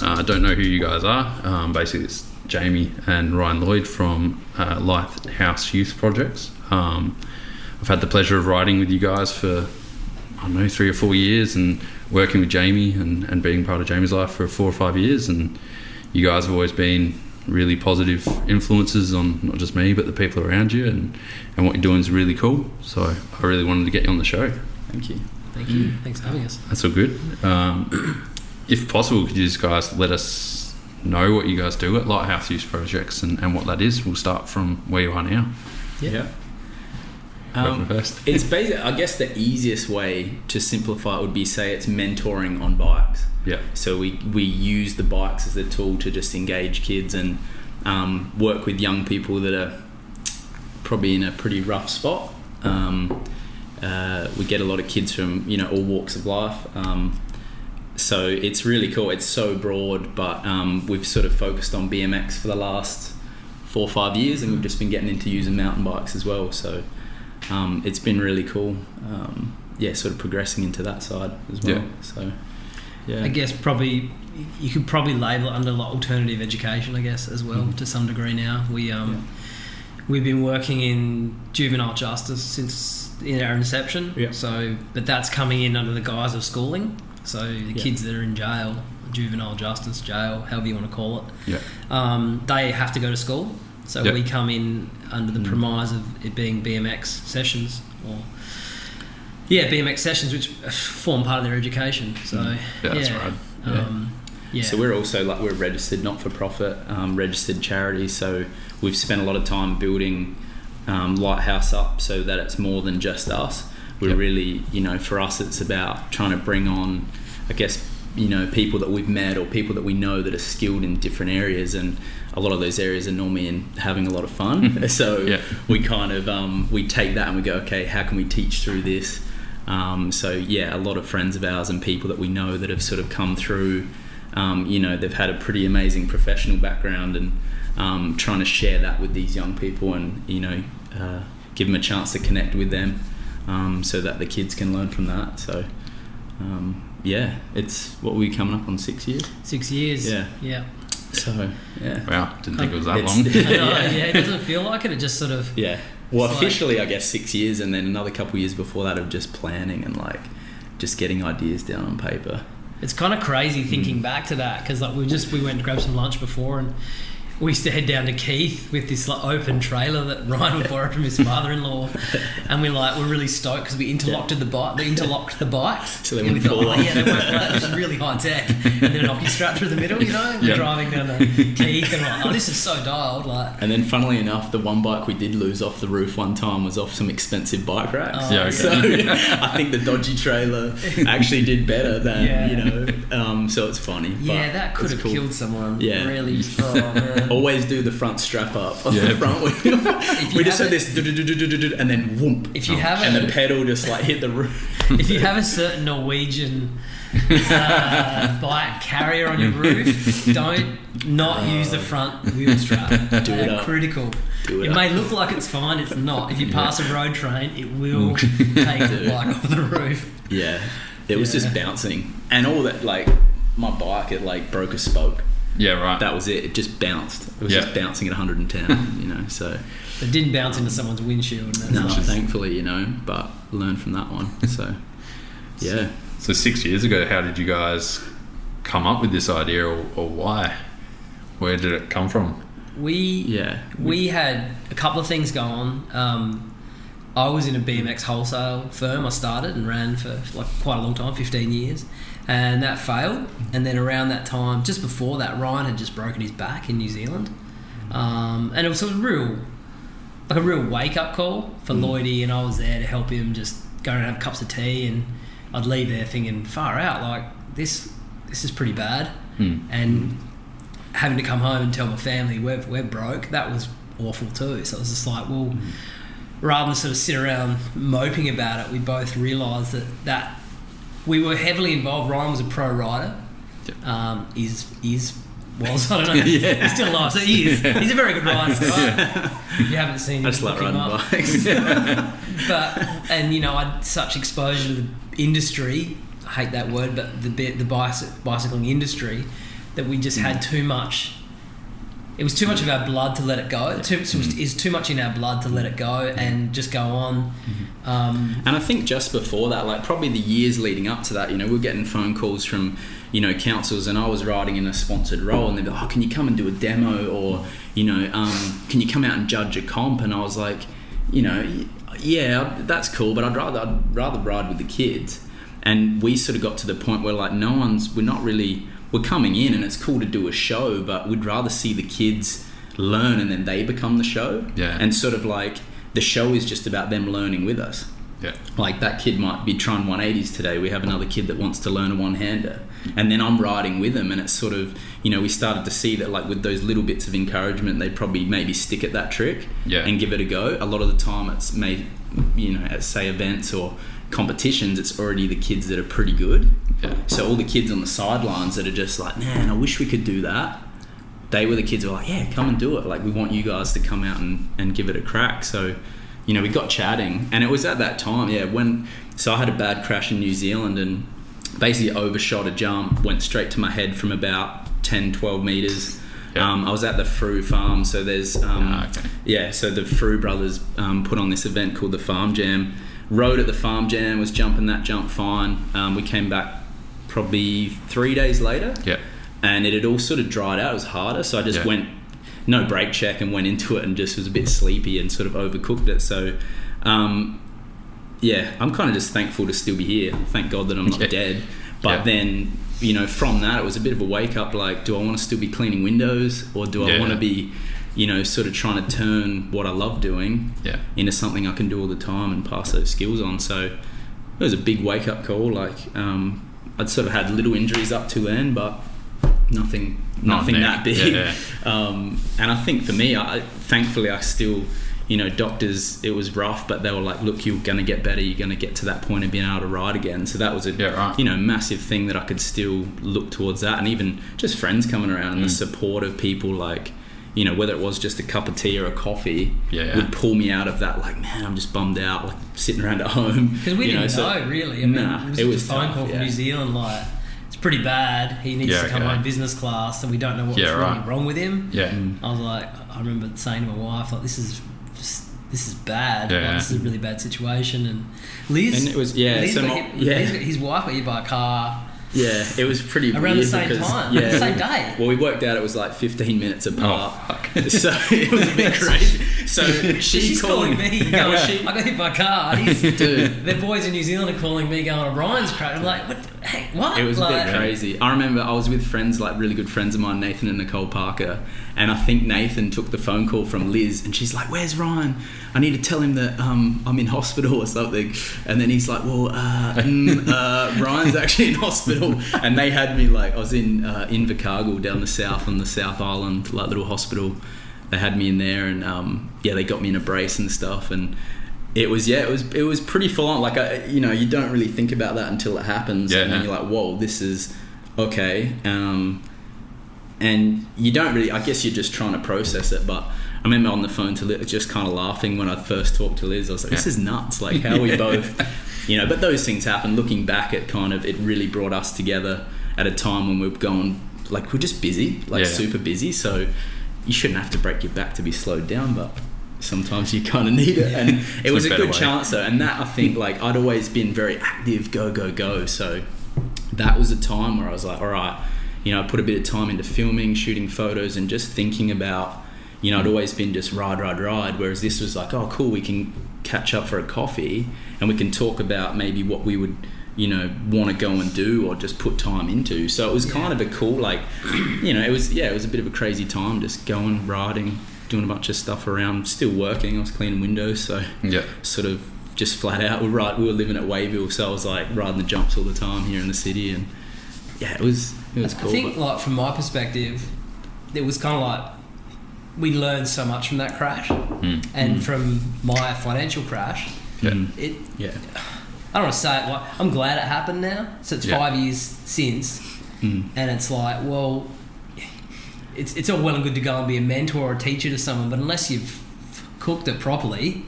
I don't know who you guys are. Basically, it's Jamie and Ryan Lloyd from Lighthouse Youth Projects. I've had the pleasure of riding with you guys for, 3 or 4 years, and working with Jamie and being part of Jamie's life for 4 or 5 years. And you guys have always been really positive influences on not just me, but the people around you. And what you're doing is really cool. So I really wanted to get you on the show. Thank you. Thank you. Thanks for having us. That's all good. If possible, could you just guys let us know what you guys do at Lighthouse Youth Projects and what that is? We'll start from where you are now. Yeah. It's basically, I guess the easiest way to simplify it would be say it's mentoring on bikes. Yeah. So we use the bikes as a tool to just engage kids and work with young people that are probably in a pretty rough spot. We get a lot of kids from all walks of life. So it's really cool. It's so broad, but we've sort of focused on BMX for the last 4 or 5 years, and we've just been getting into using mountain bikes as well. So it's been really cool. Sort of progressing into that side as well. Yeah. So yeah, I guess probably you could probably label it under like alternative education, I guess, as well, to some degree now. We've been working in juvenile justice since in our inception. Yeah. So, but that's coming in under the guise of schooling. So the kids that are in jail, juvenile justice, jail, however you want to call it, they have to go to school. So we come in under the premise of it being BMX sessions, BMX sessions, which form part of their education. So that's right. So we're also we're registered not-for-profit, registered charity. So we've spent a lot of time building Lighthouse up so that it's more than just us. We're really, for us, it's about trying to bring on, I guess, people that we've met or people that we know that are skilled in different areas, and a lot of those areas are normally in having a lot of fun. So we kind of we take that and we go, okay, how can we teach through this? A lot of friends of ours and people that we know that have sort of come through, they've had a pretty amazing professional background, and trying to share that with these young people and give them a chance to connect with them. So that the kids can learn from that. So, it's what we're coming up on 6 years. 6 years. Yeah. So, Wow, didn't think it was that long. It doesn't feel like it. It just sort of... Yeah. Well, officially, I guess 6 years, and then another couple of years before that of just planning and just getting ideas down on paper. It's kind of crazy thinking back to that, because we went to grab some lunch before, and we used to head down to Keith with this open trailer that Ryan would borrow from his father-in-law, and we're really stoked because we interlocked the bikes, so they wouldn't fall off. They weren't flat. It was really high tech, and then an hockey strap through the middle. We're driving down the Keith, and this is so dialed. And then, funnily enough, the one bike we did lose off the roof one time was off some expensive bike racks. So I think the dodgy trailer actually did better than so it's funny. Yeah, that could have killed someone. Yeah. Really. Oh man. Always do the front strap up on the front wheel. We just had this and then whoomp. If you have and the pedal just hit the roof. If you have a certain Norwegian bike carrier on your roof, don't use the front wheel strap. They're critical. It may look like it's fine, it's not. If you pass a road train, it will take the bike off the roof. Yeah. It was just bouncing. And all that, my bike, it broke a spoke. Yeah, right. That was it. It just bounced. It was just bouncing at 110, so... It didn't bounce into someone's windshield. No, thankfully, but learned from that one. So, yeah. So 6 years ago, how did you guys come up with this idea, or why? Where did it come from? We had a couple of things go on. I was in a BMX wholesale firm. I started and ran for quite a long time, 15 years. And that failed. And then around that time, just before that, Ryan had just broken his back in New Zealand. And it was a real wake-up call for Lloydie, and I was there to help him just go and have cups of tea, and I'd leave there thinking, far out, this is pretty bad. And having to come home and tell my family we're broke, that was awful too. So it was just rather than sort of sit around moping about it, we both realised that we were heavily involved. Ryan was a pro rider. I don't know. He's still alive, so he is. He's a very good rider. Right? If you haven't seen him, I just like riding bikes. I'd such exposure to the industry. I hate that word, but the bicycling industry, that we just had too much. It was too much of our blood to let it go. It's too much in our blood to let it go and just go on. And I think just before that, like probably the years leading up to that, we were getting phone calls from, councils, and I was riding in a sponsored role, and they'd be like, oh, can you come and do a demo, or, can you come out and judge a comp? And I was like, yeah, that's cool, but I'd rather ride with the kids. And we sort of got to the point where like we're coming in and it's cool to do a show, but we'd rather see the kids learn and then they become the show. Yeah. And sort of like the show is just about them learning with us. Yeah. Like that kid might be trying 180s today. We have another kid that wants to learn a one-hander, and then I'm riding with them, and it's sort of, we started to see that like with those little bits of encouragement, they'd probably maybe stick at that trick and give it a go. A lot of the time it's at say events or competitions, it's already the kids that are pretty good. Yeah. So all the kids on the sidelines that are just like, man, I wish we could do that. They were the kids who were like, yeah, come and do it. Like, we want you guys to come out and give it a crack. So, we got chatting, and it was at that time, so I had a bad crash in New Zealand and basically overshot a jump, went straight to my head from about 10, 12 meters. Yeah. I was at the Frew farm, so there's, so the Frew brothers put on this event called the Farm Jam. Rode at the Farm Jam, was jumping that jump fine. We came back probably 3 days later, and it had all sort of dried out. It was harder, so I just went, no brake check, and went into it and just was a bit sleepy and sort of overcooked it. So, I'm kind of just thankful to still be here. Thank God that I'm not dead. But then, from that, it was a bit of a wake up. Like, do I want to still be cleaning windows, or do I want to be, sort of trying to turn what I love doing into something I can do all the time and pass those skills on? So it was a big wake up call. Like, I'd sort of had little injuries up to then, but nothing that big. And I think for me, thankfully I still, doctors, it was rough, but they were like, look, you're going to get better, you're going to get to that point of being able to ride again. So that was a massive thing that I could still look towards that. And even just friends coming around and the support of people, like, whether it was just a cup of tea or a coffee, would pull me out of that, like, man, I'm just bummed out, like sitting around at home. Because we didn't know, really. I mean, it was a phone call from New Zealand, like, it's pretty bad. He needs to come home business class, and we don't know what's really wrong with him. I was like, I remember saying to my wife, like, this is bad. Like, this is a really bad situation. And Liz, and it was Liz his wife got hit by a car. Yeah, it was pretty around the same time, the same day. Well, we worked out it was like 15 minutes apart. Oh, fuck. So it was a bit crazy. So she's calling me, going, I got hit by a car. Dude, their boys in New Zealand are calling me, going, Ryan's crash. I'm like, what? It was a bit crazy. I remember I was with friends, like really good friends of mine, Nathan and Nicole Parker, and I think Nathan took the phone call from Liz, and she's like, where's Ryan? I need to tell him that I'm in hospital or something. And then he's like, well, Ryan's actually in hospital. And they had me, like, I was in Invercargill down the south on the South Island, like little hospital. They had me in there, and they got me in a brace and stuff. And it was pretty full on. Like, you don't really think about that until it happens, and then you're like, whoa, this is okay. And you don't really, I guess you're just trying to process it. But I remember on the phone to Liz, just kind of laughing when I first talked to Liz. I was like, this is nuts. Like, how are we both, but those things happen. Looking back at kind of, it really brought us together at a time when we were going, like, we're just busy, like super busy. So you shouldn't have to break your back to be slowed down, but sometimes you kind of need it. And it was a good chance though. And that, I think, like, I'd always been very active, go. So that was a time where I was like, all right, I put a bit of time into filming, shooting photos, and just thinking about, I'd always been just ride, whereas this was like, oh, cool, we can catch up for a coffee and we can talk about maybe what we would, want to go and do or just put time into. So it was kind of a cool, like, it was a bit of a crazy time, just going, riding, doing a bunch of stuff around, still working. I was cleaning windows, so sort of just flat out. We were living at Wayville, so I was like riding the jumps all the time here in the city, and it was cool. I think, like, from my perspective, it was kind of like, we learned so much from that crash, and from my financial crash. I don't want to say it, like, I'm glad it happened now. So it's 5 years since, and it's like, well, it's all well and good to go and be a mentor or a teacher to someone, but unless you've cooked it properly,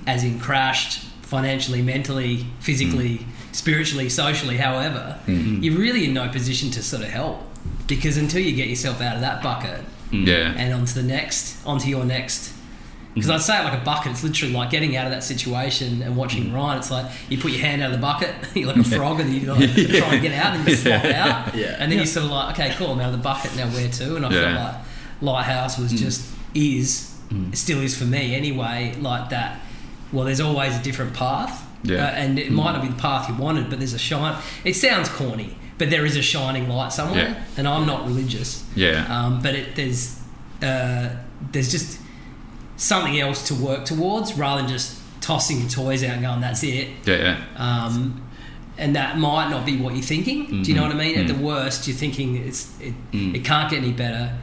as in crashed financially, mentally, physically, spiritually, socially, however, you're really in no position to sort of help, because until you get yourself out of that bucket and onto your next. Because I'd say it like a bucket, it's literally like getting out of that situation and watching Ryan. It's like you put your hand out of the bucket, you're like a frog, and you like try and get out, and you slide out, and then you're sort of like, okay, cool, I'm out of the bucket, now where to? And I felt like Lighthouse was still is for me anyway, like that. Well, there's always a different path, and it might not be the path you wanted, but there's a shine. It sounds corny, but there is a shining light somewhere, and I'm not religious, but there's just something else to work towards, rather than just tossing your toys out and going, that's it. And that might not be what you're thinking. Do you know what I mean? At the worst, you're thinking it can't get any better,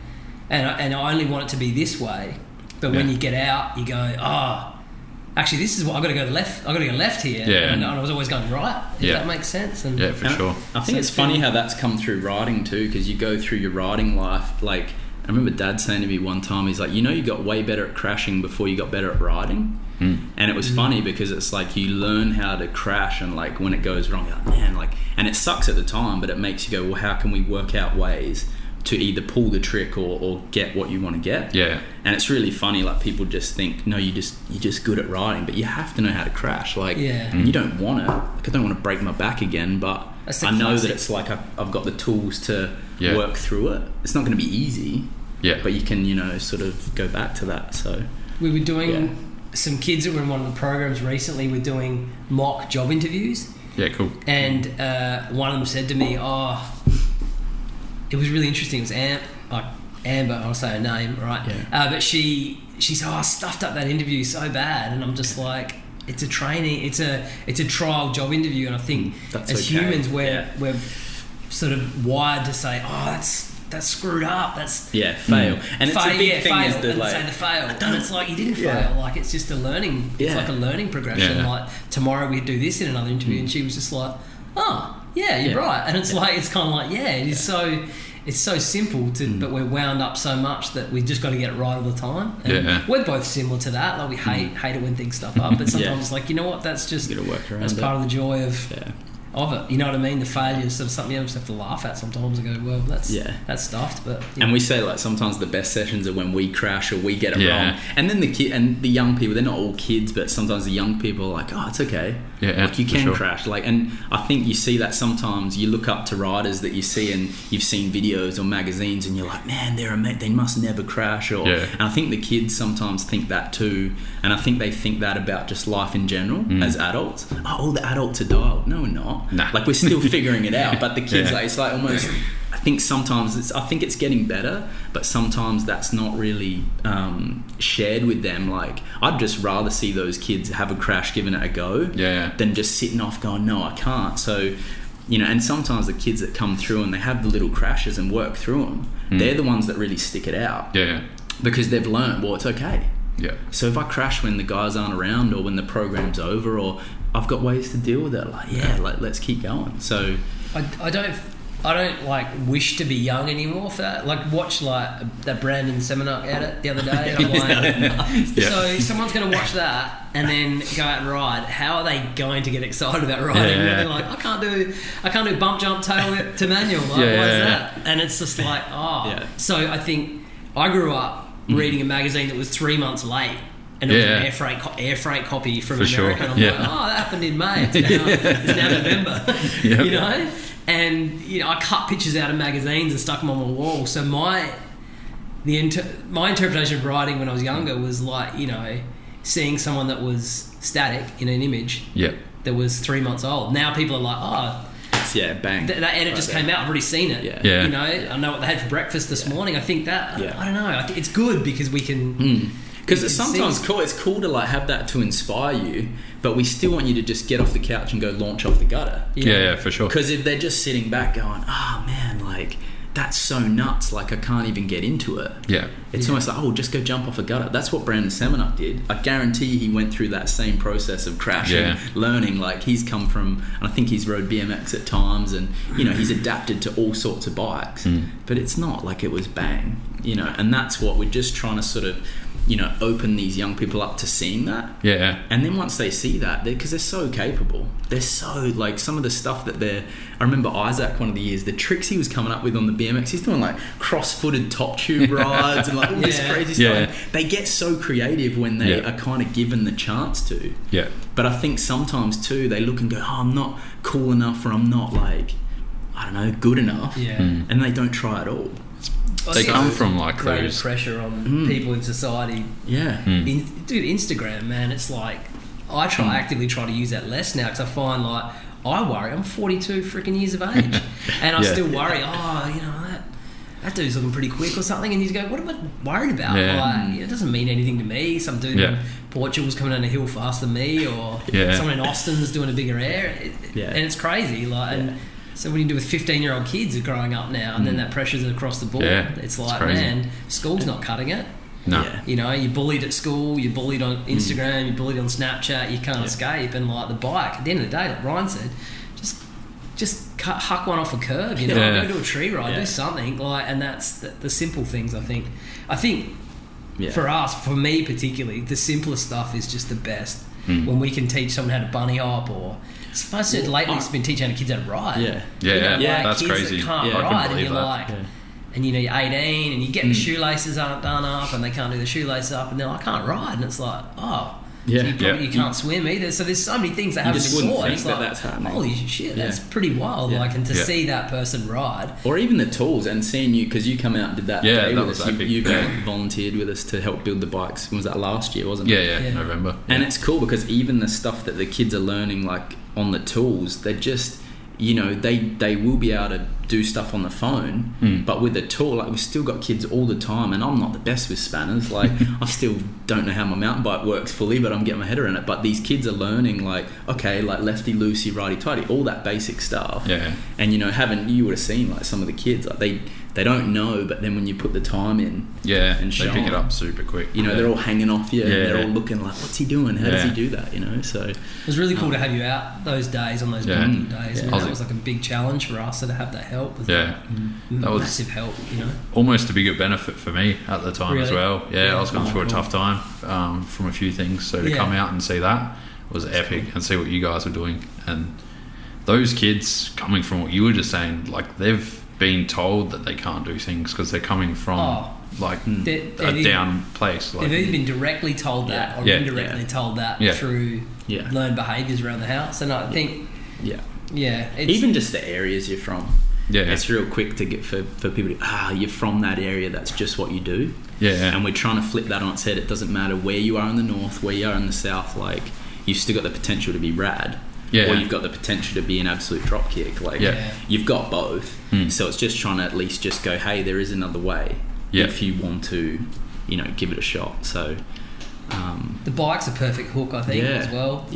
and I only want it to be this way. But when you get out, you go, actually, this is what I've got to go left. I've got to go left here. And I was always going right. If that makes sense. And for sure. I think it's funny how that's come through riding too, because you go through your riding life. Like, I remember Dad saying to me one time, he's like, you got way better at crashing before you got better at riding. And it was funny because it's like you learn how to crash, and like when it goes wrong, you're like, man, like, and it sucks at the time, but it makes you go, well, how can we work out ways to either pull the trick or get what you want to get? And it's really funny, like people just think, no, you're just good at riding, but you have to know how to crash. Like you don't want to, like, I don't want to break my back again, but I know that it's like I've got the tools to work through it. It's not going to be easy, but you can, sort of go back to that. So we were doing some kids that were in one of the programs recently were doing mock job interviews. Cool. And one of them said to me, it was really interesting. It was Amber, I'll say her name, right? But she said, I stuffed up that interview so bad, and I'm just like, it's a training, it's a trial job interview, and I think humans we're sort of wired to say, that's screwed up, that's fail, and it's a big thing is the like, say the fail, and it's like you didn't fail, like it's just a learning, it's like a learning progression. Like tomorrow we do this in another interview, and she was just like, you're right, and it's like it's kind of like it is so. It's so simple but we're wound up so much that we just got to get it right all the time. And we're both similar to that. Like we hate it when things stuff up, but sometimes it's like, you know what, that's just that's part of the joy of it. You know what I mean? The failure is sort of something you just have to laugh at sometimes and go, well, that's stuffed. But and we say like sometimes the best sessions are when we crash or we get it wrong. And then the young people, they're not all kids, but sometimes the young people are like, it's okay. Like you can crash. Like, and I think you see that sometimes you look up to riders that you see and you've seen videos or magazines and you're like, man, they must never crash. And I think the kids sometimes think that too. And I think they think that about just life in general as adults. All the adults are dialed. No, we're not. Nah. Like we're still figuring it out, but the kids, like, it's like almost, I think sometimes I think it's getting better, but sometimes that's not really shared with them. Like I'd just rather see those kids have a crash, giving it a go, than just sitting off going, no, I can't. So, and sometimes the kids that come through and they have the little crashes and work through them, they're the ones that really stick it out. Because they've learned, well, it's okay. So if I crash when the guys aren't around or when the program's over, or I've got ways to deal with it, like let's keep going. So I don't like wish to be young anymore for that. Like watch like that Brandon Semenuk edit the other day. And I'm like, so someone's going to watch that and then go out and ride. How are they going to get excited about riding? They're like, I can't do bump jump tail whip to manual. Like, why is that? And it's just like So I think I grew up reading a magazine that was 3 months late. And it was an air freight copy from America. And I'm like, that happened in May. It's now November. And I cut pictures out of magazines and stuck them on my wall. So my interpretation of riding when I was younger was like, seeing someone that was static in an image that was 3 months old. Now people are like, bang. That edit just came out. I've already seen it. I know what they had for breakfast this morning. I think that I don't know. I think it's good because we can. Because it's sometimes cool. It's cool to like have that to inspire you, but we still want you to just get off the couch and go launch off the gutter. Yeah, for sure. Because if they're just sitting back going, man, like that's so nuts, like I can't even get into it. It's almost like, just go jump off a gutter. That's what Brandon Semenuk did. I guarantee he went through that same process of crashing, learning. Like he's come from, and I think he's rode BMX at times, and he's adapted to all sorts of bikes. But it's not like it was bang, and that's what we're just trying to sort of open these young people up to seeing that. Yeah. And then once they see that, because they're so capable, they're so, like, some of the stuff that I remember Isaac, one of the years, the tricks he was coming up with on the BMX, he's doing like cross-footed top tube rides and like all this crazy stuff. They get so creative when they are kind of given the chance to. Yeah. But I think sometimes too, they look and go, I'm not cool enough, or I'm not, like, I don't know, good enough. Yeah. And they don't try at all. They come from like those pressure on people in society. Yeah. Dude, Instagram, man, it's like I actively try to use that less now, because I find, like, I worry. I'm 42 freaking years of age, and I still worry. That dude's looking pretty quick or something, and you go, what am I worried about? Like, it doesn't mean anything to me. Some dude in Portugal's coming down a hill faster than me, or someone in Austin's doing a bigger air, and it's crazy. Like. And, so what do you do with 15-year-old kids who are growing up now, and then that pressure's across the board? It's like, man, school's not cutting it. No. You're bullied at school, you're bullied on Instagram, you're bullied on Snapchat, you can't escape. And like the bike, at the end of the day, like Ryan said, just huck one off a curve, go do a tree ride, do something. Like, and that's the simple things, I think. For us, for me particularly, the simplest stuff is just the best. When we can teach someone how to bunny hop, or lately it's been teaching kids how to ride. That's kids crazy. That can't ride, and you're like, and you're 18, and you get the shoelaces aren't done up, and they can't do the shoelaces up, and they're like, I can't ride, and it's like, you can't swim either. So there's so many things that haven't been taught. It's like, that's happening. Holy shit, that's pretty wild. Like, and to see that person ride, or even the tools, and seeing you, because you come out and did that day that with was us. You volunteered with us to help build the bikes. Was that last year? Wasn't it? Yeah, November. And it's cool because even the stuff that the kids are learning, like on the tools, they're just, they will be able to do stuff on the phone, but with a tool, like, we've still got kids all the time, and I'm not the best with spanners. Like, I still don't know how my mountain bike works fully, but I'm getting my head around it. But these kids are learning, like, okay, like lefty loosey, righty tighty, all that basic stuff. Yeah. And you would have seen, like, some of the kids, like, they don't know, but then when you put the time in, and they pick it up super quick. They're all hanging off you, and they're all looking like, what's he doing? How does he do that? So it was really cool to have you out those days, on those bonding days. And that was like a big challenge for us, to have that help. That was massive help. Almost a bigger benefit for me at the time as well. I was going through a tough time from a few things, so to come out and see that was epic, and see what you guys were doing, and those kids, coming from what you were just saying, like, they've been told that they can't do things because they're coming from a down place. Like, they've either been directly told that, or indirectly told that through learned behaviours around the house. And I think it's, even just the areas you're from, it's real quick to get for people to, you're from that area, that's just what you do. And we're trying to flip that on its head. It doesn't matter where you are in the north, where you are in the south, like, you've still got the potential to be rad. Or you've got the potential to be an absolute drop kick. Like, you've got both. So it's just trying to at least just go, hey, there is another way if you want to, give it a shot. So the bike's a perfect hook, I think, as well.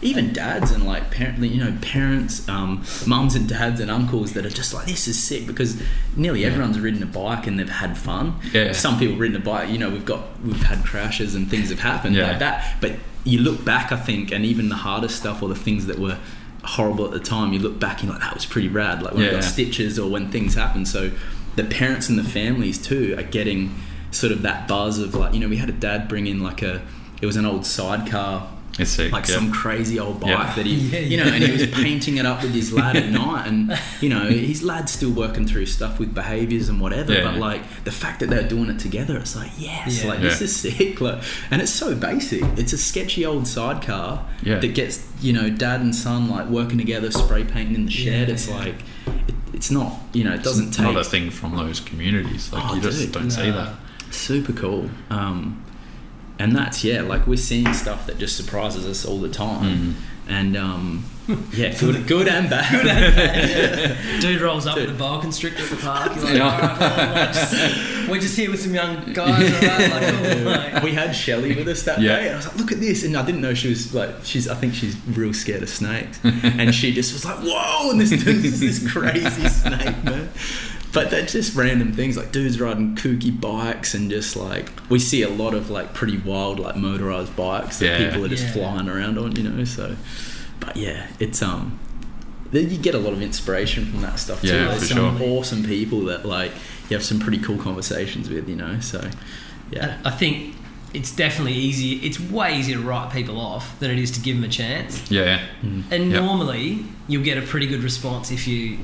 Even dads and, like, parents, mums and dads and uncles that are just like, this is sick, because nearly everyone's ridden a bike and they've had fun. Some people ridden a bike, we've had crashes and things have happened like that, but you look back, I think, and even the hardest stuff, or the things that were horrible at the time, you look back and you're like, that was pretty rad, like when I got stitches or when things happen. So the parents and the families too are getting sort of that buzz of, like, we had a dad bring in, like, it was an old sidecar, some crazy old bike that he, and he was painting it up with his lad at night, and his lad's still working through stuff with behaviours and whatever, but like the fact that they're doing it together, it's like, this is sick, like, and it's so basic. It's a sketchy old sidecar that gets dad and son, like, working together, spray painting in the shed. It's like, it's not, it doesn't take not a thing from those communities, like, you just don't see that. Super cool. And that's, like, we're seeing stuff that just surprises us all the time. And good and bad. Dude rolls up with a boa constrictor at the park. You're like, all right, we're just here with some young guys. Right? We had Shelley with us that day, and I was like, look at this, and I didn't know she was like, I think she's real scared of snakes, and she just was like, whoa, and this dude's this crazy snake, man. But they're just random things, like dudes riding kooky bikes, and just, like, we see a lot of, like, pretty wild, like, motorized bikes that people are just flying around on, so. But it's you get a lot of inspiration from that stuff too. There's some awesome people that, like, you have some pretty cool conversations with, so I think it's definitely easy. It's way easier to write people off than it is to give them a chance. Yeah. And normally you'll get a pretty good response if you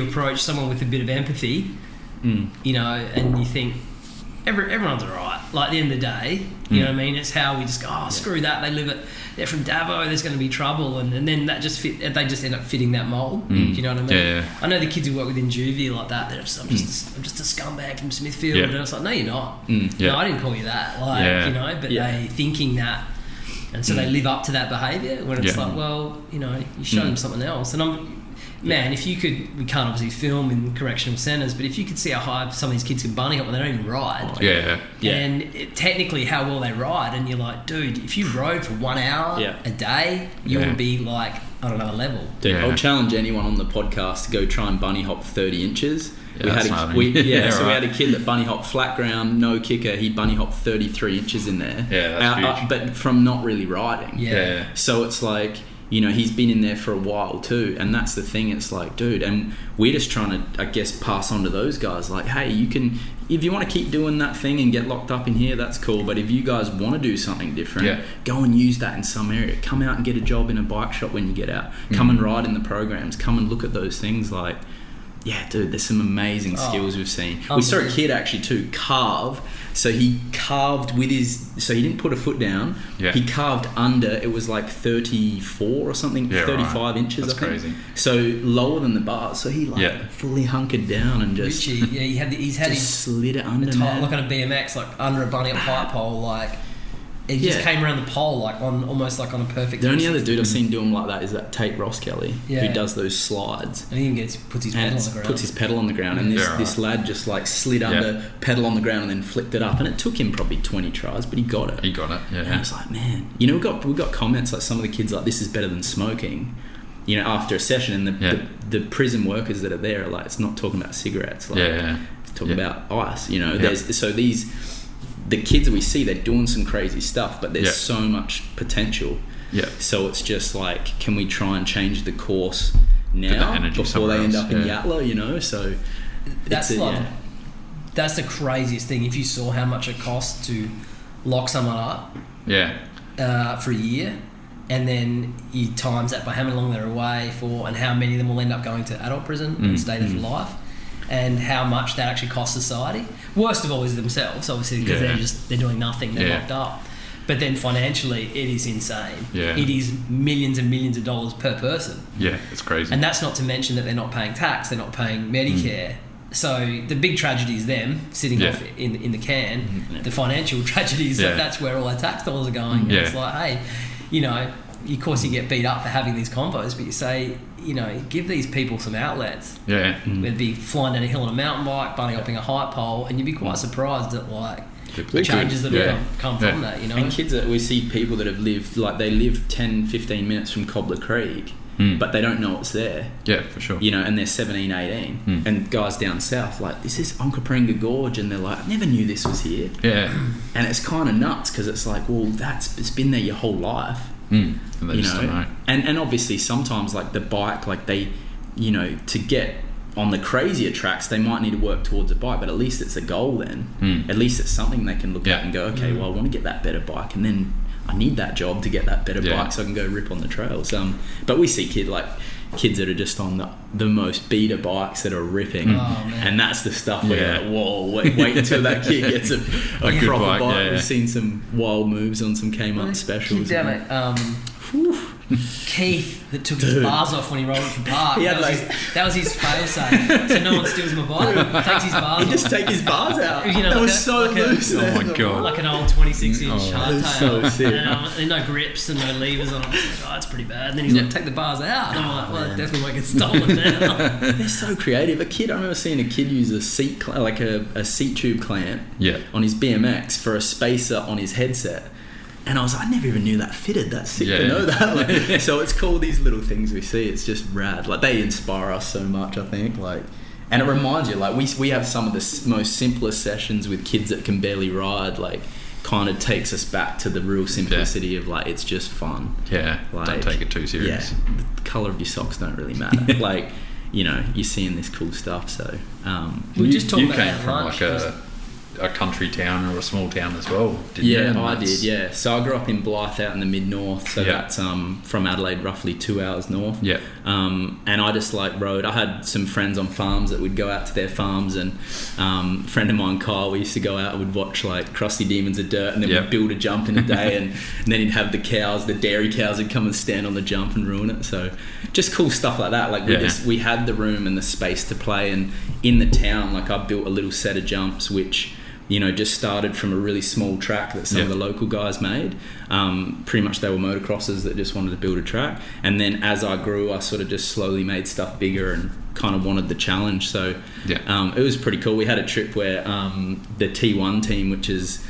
approach someone with a bit of empathy, you know, and you think everyone's alright. Like, at the end of the day, you know what I mean? It's how we just go, oh, screw that. They're from Davo. There's going to be trouble, and then they just end up fitting that mold. Do you know what I mean? Yeah. I know the kids who work within juvie like that. I'm just a scumbag from Smithfield, and it's like, no, you're not. No, I didn't call you that. Like, you know, but they thinking that, and so they live up to that behaviour. When it's like, well, you know, you show them something else, and man, if you could, we can't obviously film in correctional centres, but if you could see how high some of these kids can bunny hop when they don't even ride. And technically how well they ride, and you're like, dude, if you rode for 1 hour a day, you would be like on another level. Dude, I'll challenge anyone on the podcast to go try and bunny hop 30 inches. We had a kid that bunny hopped flat ground, no kicker. He bunny hopped 33 inches in there. Yeah, that's huge. But from not really riding. Yeah. So it's like, you know, he's been in there for a while too, and that's the thing. It's like, dude, and we're just trying to, I guess, pass on to those guys, like, hey, you can, if you want to keep doing that thing and get locked up in here, that's cool, but if you guys want to do something different, go and use that in some area. Come out and get a job in a bike shop when you get out. Come and ride in the programs. Come and look at those things. Like, yeah, dude, there's some amazing skills we've seen. We saw a kid actually too carve. So he carved with his, so he didn't put a foot down. He carved under, it was like 34 or something, 35 inches. That's crazy. So lower than the bar. So he fully hunkered down and just, Richie, he's had his slid it under, like on a BMX, like under a bunny up pipe pole, like. He just came around the pole like on almost like on a perfect. The only other dude I've seen do him like that is that Tate Ross Kelly, who does those slides. And he even puts his pedal on the ground. Puts his pedal on the ground, and this lad just like slid under, pedal on the ground, and then flicked it up. And it took him probably 20 tries, but he got it. Yeah. And I was like, man, you know, we got comments like some of the kids like, this is better than smoking. You know, after a session, and the prison workers that are there are like, it's not talking about cigarettes, like it's talking about ice. You know, the kids that we see, they're doing some crazy stuff, but there's so much potential. So it's just like, can we try and change the course now before they end up in Yatla, you know? So that's that's the craziest thing. If you saw how much it costs to lock someone up for a year, and then you times that by how long they're away for, and how many of them will end up going to adult prison and stay there for life, and how much that actually costs society. Worst of all is themselves, obviously, because they're doing nothing, they're locked up. But then financially, it is insane. It is millions and millions of dollars per person. It's crazy. And that's not to mention that they're not paying tax, they're not paying Medicare. So the big tragedy is them sitting off in the can. The financial tragedy is that's where all our tax dollars are going. And it's like, hey, you know, of course you get beat up for having these combos, but you say, you know, give these people some outlets. They'd be flying down a hill on a mountain bike, bunny hopping a height pole, and you'd be quite surprised at like the changes that have come from that, you know. And kids that we see, people that have lived, like they live 10, 15 minutes from Cobbler Creek, but they don't know it's there. For sure. You know, and they're 17, 18. And guys down south, like, this is Onkaparinga Gorge, and they're like, I never knew this was here. And it's kind of nuts, because it's like, well, it's been there your whole life. And they just don't know. And obviously sometimes like the bike, like they, you know, to get on the crazier tracks, they might need to work towards a bike, but at least it's a goal then. At least it's something they can look at and go, okay, well, I want to get that better bike, and then I need that job to get that better bike so I can go rip on the trails. But we see kids that are just on the most beater bikes that are ripping, and that's the stuff where you're like, whoa, wait until that kid gets a proper bike. We've seen some wild moves on some Kmart specials. Damn it. Keith that took his bars off when he rolled it from park. That was his fail safe. So no one steals my bike. Takes his bars off. He just take his bars out. You know, that was so loose. Oh my god! Like an old 26-inch hardtail. So sick. And no grips and no levers on it. Like, oh, it's pretty bad. And then he's like, take the bars out. And I'm like, well, it definitely won't get stolen now. They're so creative. I remember seeing a kid use a seat tube clamp on his BMX for a spacer on his headset. And I was like, I never even knew that fitted. That's sick to know that. Like, so it's cool, these little things we see. It's just rad. Like, they inspire us so much, I think. Like, and it reminds you, like, we have some of the most simplest sessions with kids that can barely ride. Like, kind of takes us back to the real simplicity of, like, it's just fun. Like, don't take it too serious. The colour of your socks don't really matter. Like, you know, you're seeing this cool stuff. So we just talked about came from lunch, like a country town or a small town as well, didn't you? Yeah, I did, yeah. So I grew up in Blythe out in the mid-north, so that's from Adelaide, roughly 2 hours north. Yeah. And I just rode. I had some friends on farms that would go out to their farms, and a friend of mine, Kyle, we used to go out and would watch Crusty Demons of Dirt, and then we'd build a jump in a day, and then he'd have the cows, the dairy cows would come and stand on the jump and ruin it. So just cool stuff like that. We had the room and the space to play, and in the town, I built a little set of jumps which just started from a really small track that some of the local guys made. Pretty much they were motocrossers that just wanted to build a track, and then as I grew, I sort of just slowly made stuff bigger and kind of wanted the challenge. So it was pretty cool. We had a trip where the T1 team, which is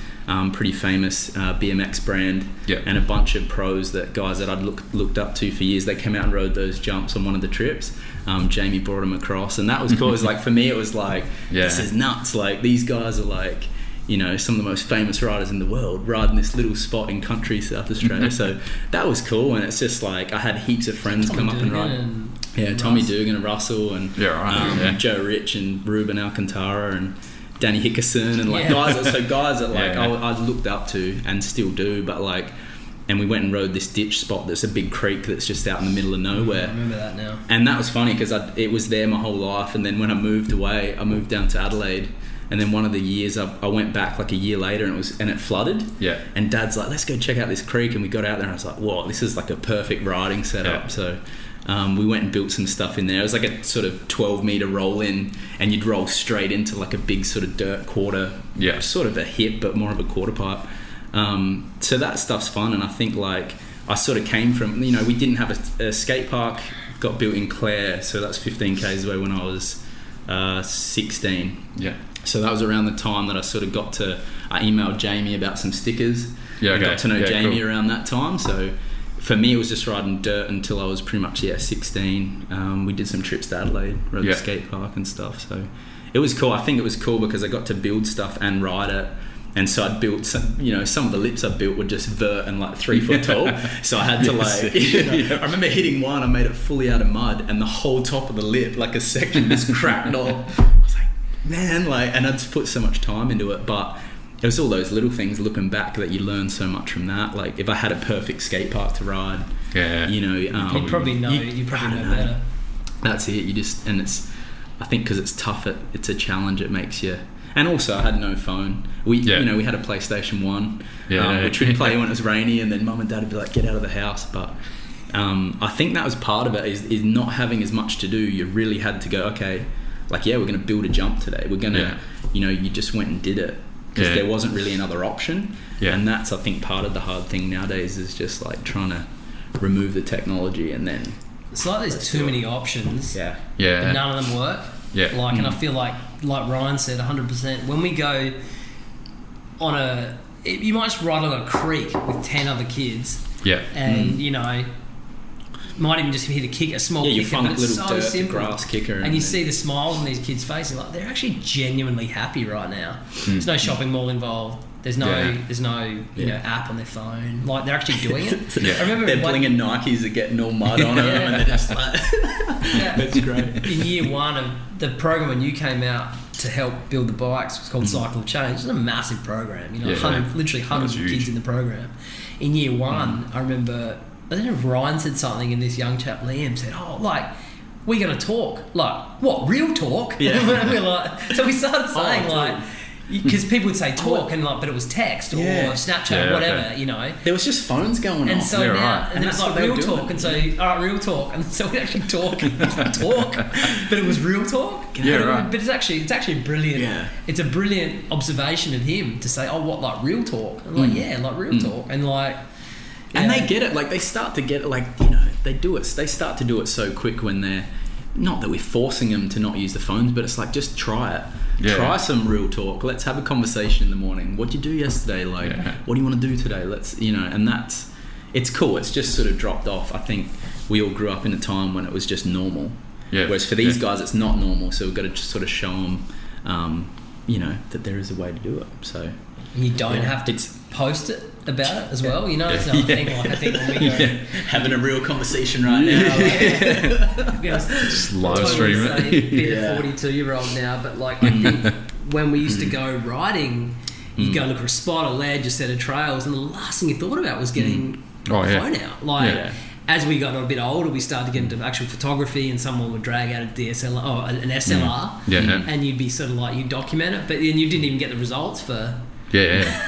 pretty famous BMX brand, and a bunch of pros, guys that I'd looked up to for years, they came out and rode those jumps on one of the trips. Jamie brought them across, and that was cool. It was for me, it was this is nuts. These guys are some of the most famous riders in the world riding this little spot in country South Australia. So that was cool, and it's just I had heaps of friends come up and ride. Tommy Dugan and Russell and Joe Rich and Ruben Alcantara and Danny Hickerson and guys that I looked up to and still do, but and we went and rode this ditch spot that's a big creek that's just out in the middle of nowhere. I remember that now. And that was funny because it was there my whole life, and then when I moved away, I moved down to Adelaide, and then one of the years I went back a year later, and it flooded. Yeah. And Dad's let's go check out this creek, and we got out there and I was whoa, this is a perfect riding setup. So we went and built some stuff in there. It was a sort of 12-meter roll in, and you'd roll straight into a big sort of dirt quarter, sort of a hip, but more of a quarter pipe. So that stuff's fun, and I think I sort of came from, we didn't have a skate park, got built in Clare, so that's 15 k's away when I was 16. Yeah. So that was around the time that I sort of I emailed Jamie about some stickers. Yeah, okay. I got to know Jamie around that time, so for me, it was just riding dirt until I was pretty much 16. We did some trips to Adelaide, rode the skate park and stuff. So it was cool. I think it was cool because I got to build stuff and ride it. And so I'd built some of the lips I built were just vert and 3 foot tall. So I had to I remember hitting one, I made it fully out of mud, and the whole top of the lip, a section just cracked off. I was man, and I'd put so much time into it, but it was all those little things looking back that you learn so much from that. If I had a perfect skate park to ride, you probably know better. That's it. And I think because it's tough, it's a challenge. It makes you. And also, I had no phone. We had a PlayStation 1, which we'd play when it was rainy, and then Mum and Dad would be get out of the house. But I think that was part of it, is not having as much to do. You really had to go, okay, we're going to build a jump today. We're going to, you just went and did it because there wasn't really another option. Yeah. And that's, I think, part of the hard thing nowadays is just trying to remove the technology, and then... It's there's too many options. Yeah. And none of them work. Yeah. And I feel like Ryan said, 100%, when we go on you might just ride on a creek with 10 other kids. Yeah. And, might even just hit a small kicker. You find a little so dirt simple. Grass kicker. And you see the smiles on these kids' faces. They're actually genuinely happy right now. There's no shopping mall involved. There's no app on their phone. They're actually doing it. I remember they're blinging Nikes are getting all mud on them, and they're just That's great. In year one of the program, when you came out to help build the bikes, it's called Cycle of Change. It's a massive program. Literally hundreds of kids in the program. In year one, I remember, I don't know if Ryan said something, and this young chap Liam said, we're going to talk. What, real talk? Yeah. So we started saying because people would say talk, but it was text or Snapchat or whatever, okay. There was just phones going on. And so and then it's real talk, and so, all right, real talk. And so we actually talk, but it was real talk. But it's actually brilliant. Yeah. It's a brilliant observation of him to say, real talk? And real talk. And and they get it, they start to get it, they do it. They start to do it so quick when they're, not that we're forcing them to not use the phones, but it's just try it. Yeah. Try some real talk. Let's have a conversation in the morning. What'd you do yesterday? What do you want to do today? Let's, and it's cool. It's just sort of dropped off. I think we all grew up in a time when it was just normal. Yeah. Whereas for these guys, it's not normal. So we've got to just sort of show them, that there is a way to do it. So you don't have to post it about it as well. It's another thing. I think when we go having a real conversation right now, just live stream it. Be a 42-year-old now, but I think when we used to go riding, you'd go look for a spot, a ledge, a set of trails, and the last thing you thought about was getting a phone out. Like, as we got a bit older, we started to get into actual photography, and someone would drag out a DSLR or an SLR, and you'd be sort of like, you document it, but then you didn't even get the results for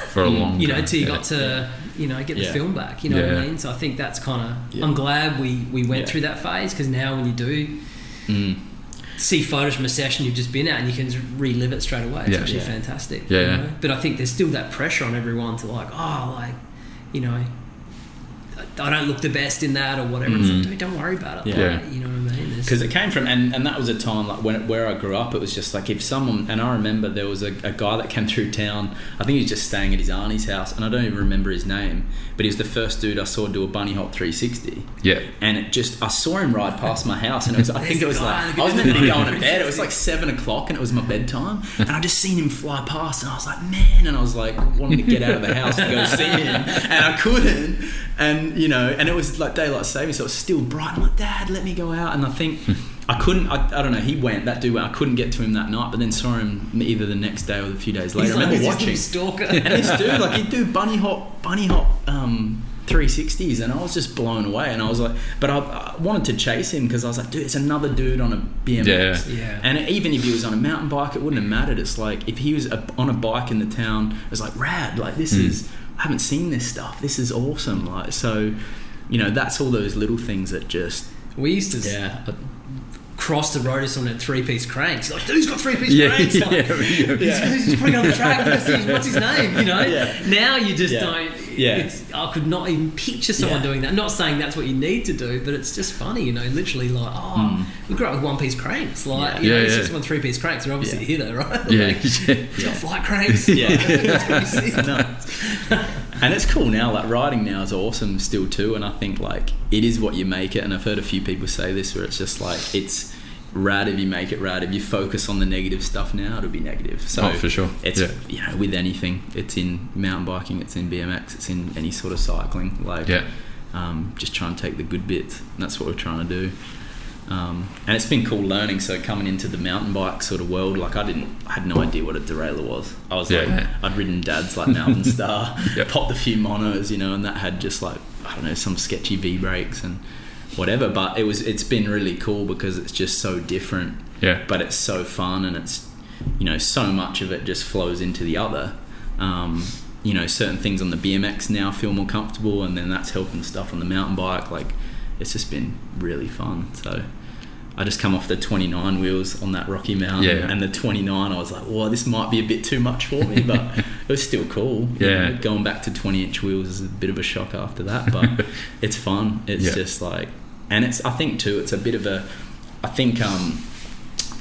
for a long time. Till you got to get the film back, you know what I mean? So I think that's kind of I'm glad we went through that phase, because now when you do see photos from a session you've just been at and you can relive it straight away, it's actually fantastic. You know? But I think there's still that pressure on everyone to like, I don't look the best in that or whatever. It's like, dude, don't worry about it. Like, you know what I mean? Because it came from, and that was a time like where I grew up. It was just like if someone, and I remember there was a guy that came through town. I think he was just staying at his auntie's house, and I don't even remember his name. But he was the first dude I saw do a bunny hop 360. Yeah. And I saw him ride past my house, and it was, I think it was like, I was meant to be going to bed. It was like 7 o'clock, and it was my bedtime, and I just seen him fly past, and I was like, man, and I was like wanting to get out of the house to go see him, and I couldn't. And and it was like daylight savings, so it was still bright. I'm like, Dad, let me go out. And I think I couldn't. I don't know. That dude went. I couldn't get to him that night, but then saw him either the next day or a few days later. I remember watching. Stalker. And this dude, like, he'd do bunny hop 360s, and I was just blown away. And I was like, but I wanted to chase him because I was like, dude, it's another dude on a BMX. Yeah. And even if he was on a mountain bike, it wouldn't have mattered. It's like if he was on a bike in the town, it was like rad. Like this is. I haven't seen this stuff. This is awesome. Like, so, that's all those little things that just... We used to cross the road to someone at 3-piece cranks. Like, dude, he's got 3-piece cranks. Like, he's putting on the track. What's his name? Now you just don't... I could not even picture someone doing that. Not saying that's what you need to do, but it's just funny, literally like, we grew up with 1-piece cranks. Like, it's just 3-piece cranks. They're obviously here though, right? He's got flight cranks. That's what you see. No. And it's cool now, like riding now is awesome still too, and I think like it is what you make it. And I've heard a few people say this where it's just like, it's rad if you make it rad. If you focus on the negative stuff now, it'll be negative. So for sure. It's with anything. It's in mountain biking, it's in BMX, it's in any sort of cycling. Like just try and take the good bits. And that's what we're trying to do. And it's been cool learning. So coming into the mountain bike sort of world, like I had no idea what a derailleur was. I was I'd ridden Dad's like Mountain Star, popped a few monos, and that had just like, I don't know, some sketchy V brakes and whatever. But it's been really cool because it's just so different. Yeah. But it's so fun, and it's so much of it just flows into the other. Certain things on the BMX now feel more comfortable, and then that's helping stuff on the mountain bike. Like, it's just been really fun. So I just come off the 29 wheels on that Rocky Mountain, and the 29, I was like, well, this might be a bit too much for me, but it was still cool. Going back to 20-inch wheels is a bit of a shock after that, but it's fun. It's just like, and I think too, it's a bit of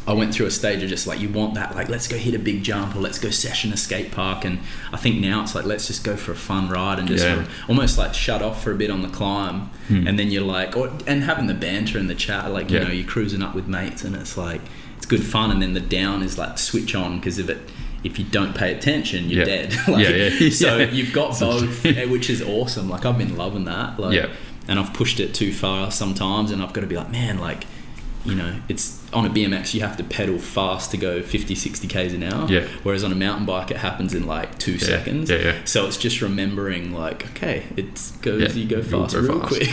I went through a stage of just like, you want that, like, let's go hit a big jump, or let's go session a skate park. And I think now it's like, let's just go for a fun ride and just almost like shut off for a bit on the climb. And then you're like, and having the banter and the chat, like, you're cruising up with mates, and it's like, it's good fun. And then the down is like switch on, because if you don't pay attention, you're dead. So you've got both, which is awesome. Like, I've been loving that. Like, and I've pushed it too far sometimes, and I've got to be like, man, like, it's on a BMX, you have to pedal fast to go 50, 60 k's an hour. Whereas on a mountain bike, it happens in like 2 seconds. So it's just remembering, like, okay, you go fast real quick.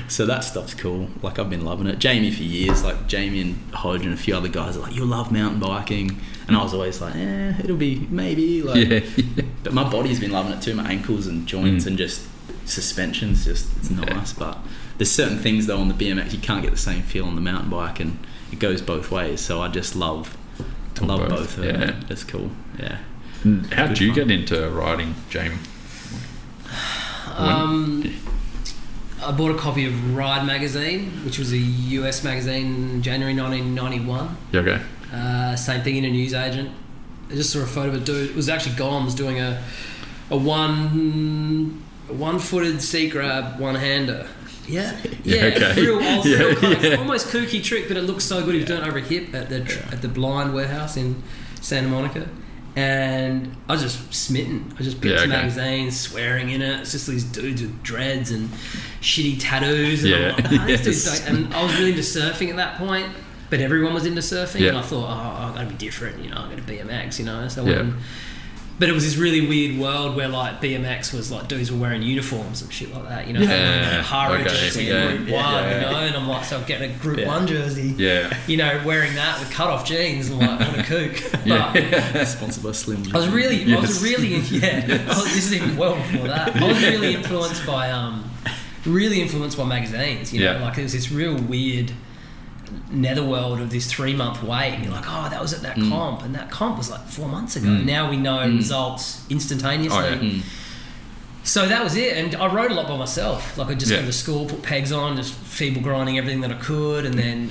So that stuff's cool. Like, I've been loving it. Jamie for years, like Jamie and Hodge and a few other guys are like, you'll love mountain biking. And I was always like, it'll be maybe. Like, but my body's been loving it too. My ankles and joints and just suspension's just, it's nice. But there's certain things though on the BMX you can't get the same feel on the mountain bike, and it goes both ways. So I just love both of them. It's cool. How did you get into riding, Jamie? I bought a copy of Ride magazine, which was a US magazine in January 1991. Same thing in a newsagent. I just saw a photo of a dude. It was actually Gollums doing a one-footed seat grab one-hander. Real old school kind of almost kooky trick, but it looks so good. He was doing it over a hip at the Blind Warehouse in Santa Monica, and I was just smitten. I just picked the magazine, swearing in it. It's just these dudes with dreads and shitty tattoos, and I'm like, this dude's and I was really into surfing at that point. but everyone was into surfing, Yeah. and I thought, I'm going to be different, you know, I'm going to BMX, you know. So Yeah. but it was this really weird world where like BMX was like dudes were wearing uniforms and shit like that, you know. Yeah. Harrow jersey, Group 1, you know, and I'm like, so I'm getting a Group 1 jersey, you know, wearing that with cut-off jeans. I'm like, what a kook. But sponsored by Slim. I was really, this is even well before that. I was really influenced by magazines, you know, like it was this real weird netherworld of this 3-month wait, and you're like, that was at that comp, and that comp was like 4 months ago. Now we know results instantaneously. So that was it, and I rode a lot by myself. Like I'd just go to school, put pegs on, just feeble grinding everything that I could, and then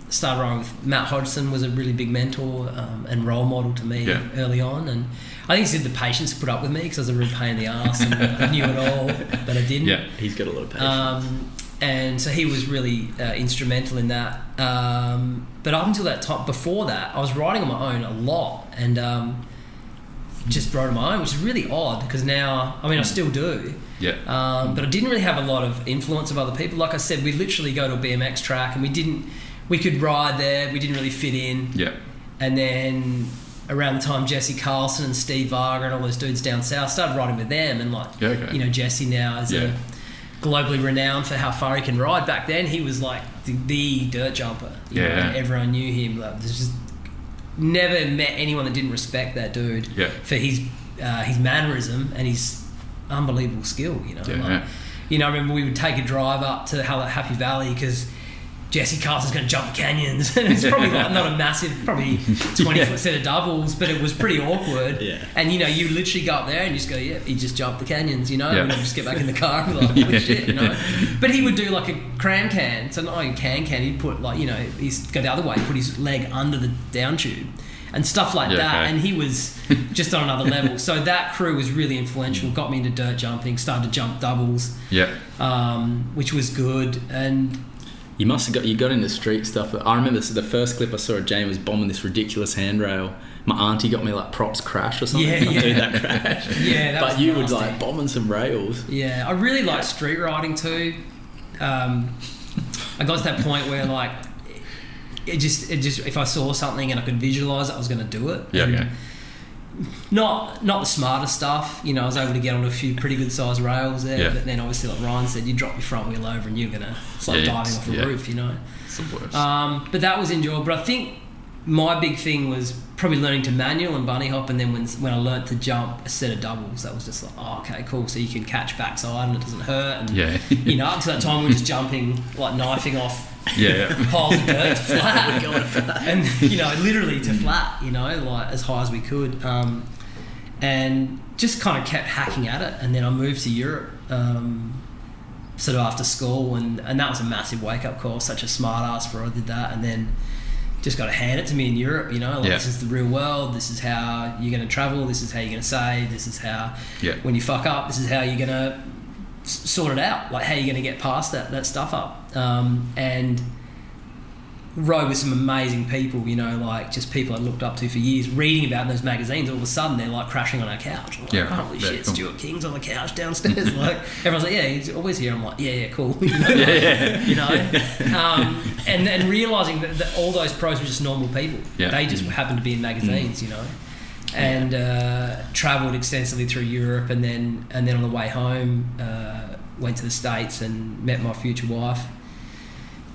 started riding with Matt Hodgson. Was a really big mentor and role model to me early on, and I think he had the patience to put up with me because I was a real pain in the ass, and I knew it all, but I didn't. Yeah, he's got a lot of patience. And so he was really instrumental in that. But up until that time, before that, I was riding on my own a lot, and just rode on my own, which is really odd because now, I mean, I still do. Yeah. But I didn't really have a lot of influence of other people. Like I said, we literally go to a BMX track, and we could ride there. We didn't really fit in. Yeah. And then around the time Jesse Carlson and Steve Varga and all those dudes down south started riding with them, and like, you know, Jesse now is a globally renowned for how far he can ride. Back then, he was like the dirt jumper. You know, everyone knew him. Like, there's just never met anyone that didn't respect that dude for his mannerism and his unbelievable skill. You know, you know, I remember we would take a drive up to Happy Valley because Jesse Carson's going to jump the canyons, and it's probably like not a massive, probably 20-foot set of doubles, but it was pretty awkward. And you know, you literally go up there and you just go, he just jumped the canyons, you know, and then just get back in the car and be like, holy shit, you know. But he would do like a cram can, so not like a can, he'd put like, you know, he'd go the other way, put his leg under the down tube and stuff like that, and he was just on another level. So that crew was really influential, got me into dirt jumping, started to jump doubles, which was good. And you got into street stuff. I remember the first clip I saw of Jamie was bombing this ridiculous handrail. My auntie got me like props crash or something. I'll do that crash. That but was you nasty. Would like bombing some rails. I really like street riding too. I got to that point where like it just if I saw something and I could visualize it, I was going to do it. Not the smartest stuff, you know. I was able to get on a few pretty good sized rails there, but then obviously, like Ryan said, you drop your front wheel over and you're gonna, it's like diving off a roof, you know. It's the worst. But that was enjoyable. But I think my big thing was probably learning to manual and bunny hop, and then when I learnt to jump a set of doubles, that was just like, okay, cool. So you can catch backside and it doesn't hurt. And you know, up to that time we were just jumping, like knifing off piles of dirt to flat, and you know, literally to flat, you know, like as high as we could, and just kind of kept hacking at it. And then I moved to Europe, sort of after school, and that was a massive wake up call. Such a smart ass for I did that, and then just got to hand it to me in Europe, you know, like this is the real world, this is how you're going to travel, this is how you're going to save, this is how when you fuck up, this is how you're going to sort it out, like how you're going to get past that stuff up. And rode with some amazing people, you know, like just people I looked up to for years, reading about in those magazines. All of a sudden they're like crashing on our couch. I'm like, holy shit, cool. Stuart King's on the couch downstairs. Like everyone's like, he's always here. I'm like, cool. You know, you know? And realising that all those pros were just normal people. They just happened to be in magazines, you know. And travelled extensively through Europe, and then on the way home went to the States and met my future wife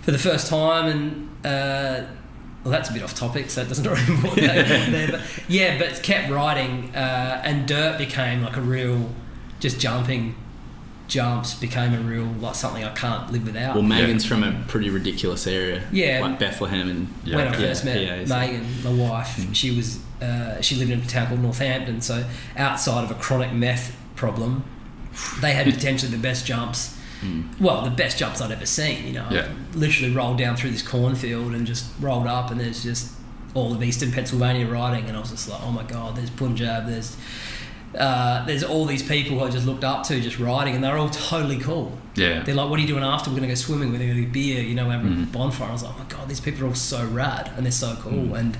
for the first time. And well, that's a bit off topic, so it doesn't really important there. But kept riding, and dirt became like a real, just jumps became a real, like something I can't live without. Well, Megan's from a pretty ridiculous area, like Bethlehem, and when I first met Megan, my wife, she was she lived in a town called Northampton. So outside of a chronic meth problem, they had potentially the best jumps. Well, the best jumps I'd ever seen, you know. Literally rolled down through this cornfield and just rolled up, and there's just all of eastern Pennsylvania riding, and I was just like, oh my god, there's Punjab, there's all these people who I just looked up to just riding, and they're all totally cool. They're like, what are you doing after? We're going to go swimming, we're going to get beer, you know, having a bonfire. I was like, oh my god, these people are all so rad, and they're so cool. And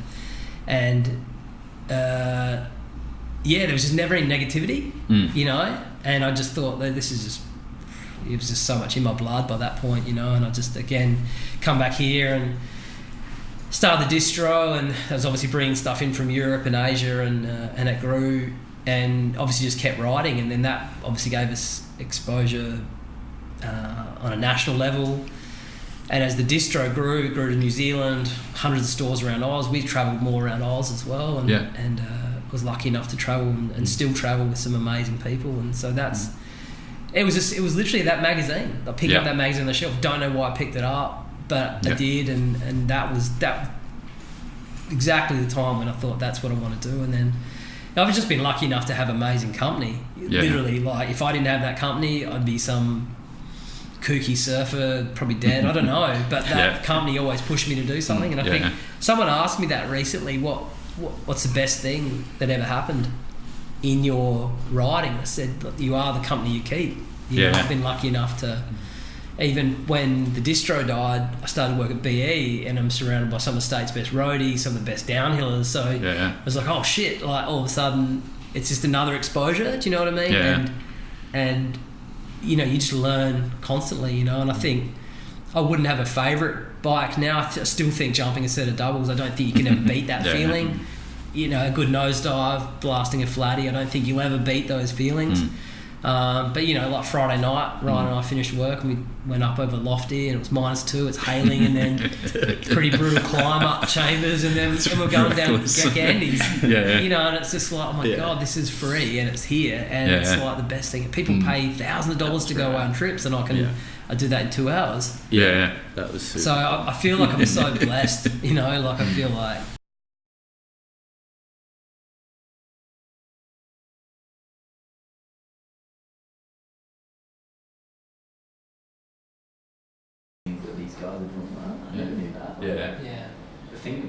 there was just never any negativity, you know, and I just thought that it was just so much in my blood by that point, you know. And I just, again, come back here, and started the distro, and I was obviously bringing stuff in from Europe and Asia, and it grew, and obviously just kept riding, and then that obviously gave us exposure on a national level. And as the distro grew, it grew to New Zealand, hundreds of stores around Oz. We travelled more around Oz as well, and was lucky enough to travel and still travel with some amazing people. And so that's it was literally that magazine. I picked up that magazine on the shelf. Don't know why I picked it up, but I did, and that was exactly the time when I thought that's what I want to do. And then I've just been lucky enough to have amazing company. Literally, like if I didn't have that company, I'd be some kooky surfer, probably dead. I don't know, but that company always pushed me to do something. And I think someone asked me that recently. What's the best thing that ever happened in your riding? I said, you are the company you keep. You know, I've been lucky enough to, even when the distro died, I started work at BE, and I'm surrounded by some of the state's best roadies, some of the best downhillers. So I was like, oh shit! Like all of a sudden, it's just another exposure. Do you know what I mean? And you know, you just learn constantly. You know, and I think I wouldn't have a favourite bike now. I still think jumping a set of doubles, I don't think you can ever beat that feeling. You know, a good nosedive, blasting a flatty, I don't think you'll ever beat those feelings. But you know, like Friday night, Ryan and I finished work and we went up over Lofty, and it was -2, it's hailing, and then pretty brutal climb up Chambers, and then we're going down Gandhi's. You know, and it's just like, oh my God, this is free and it's here, and it's like the best thing. People pay thousands of dollars to go on trips, and I do that in 2 hours. That was super. So I feel like I'm so blessed, you know, like I feel like these guys are doing that. I never knew that. The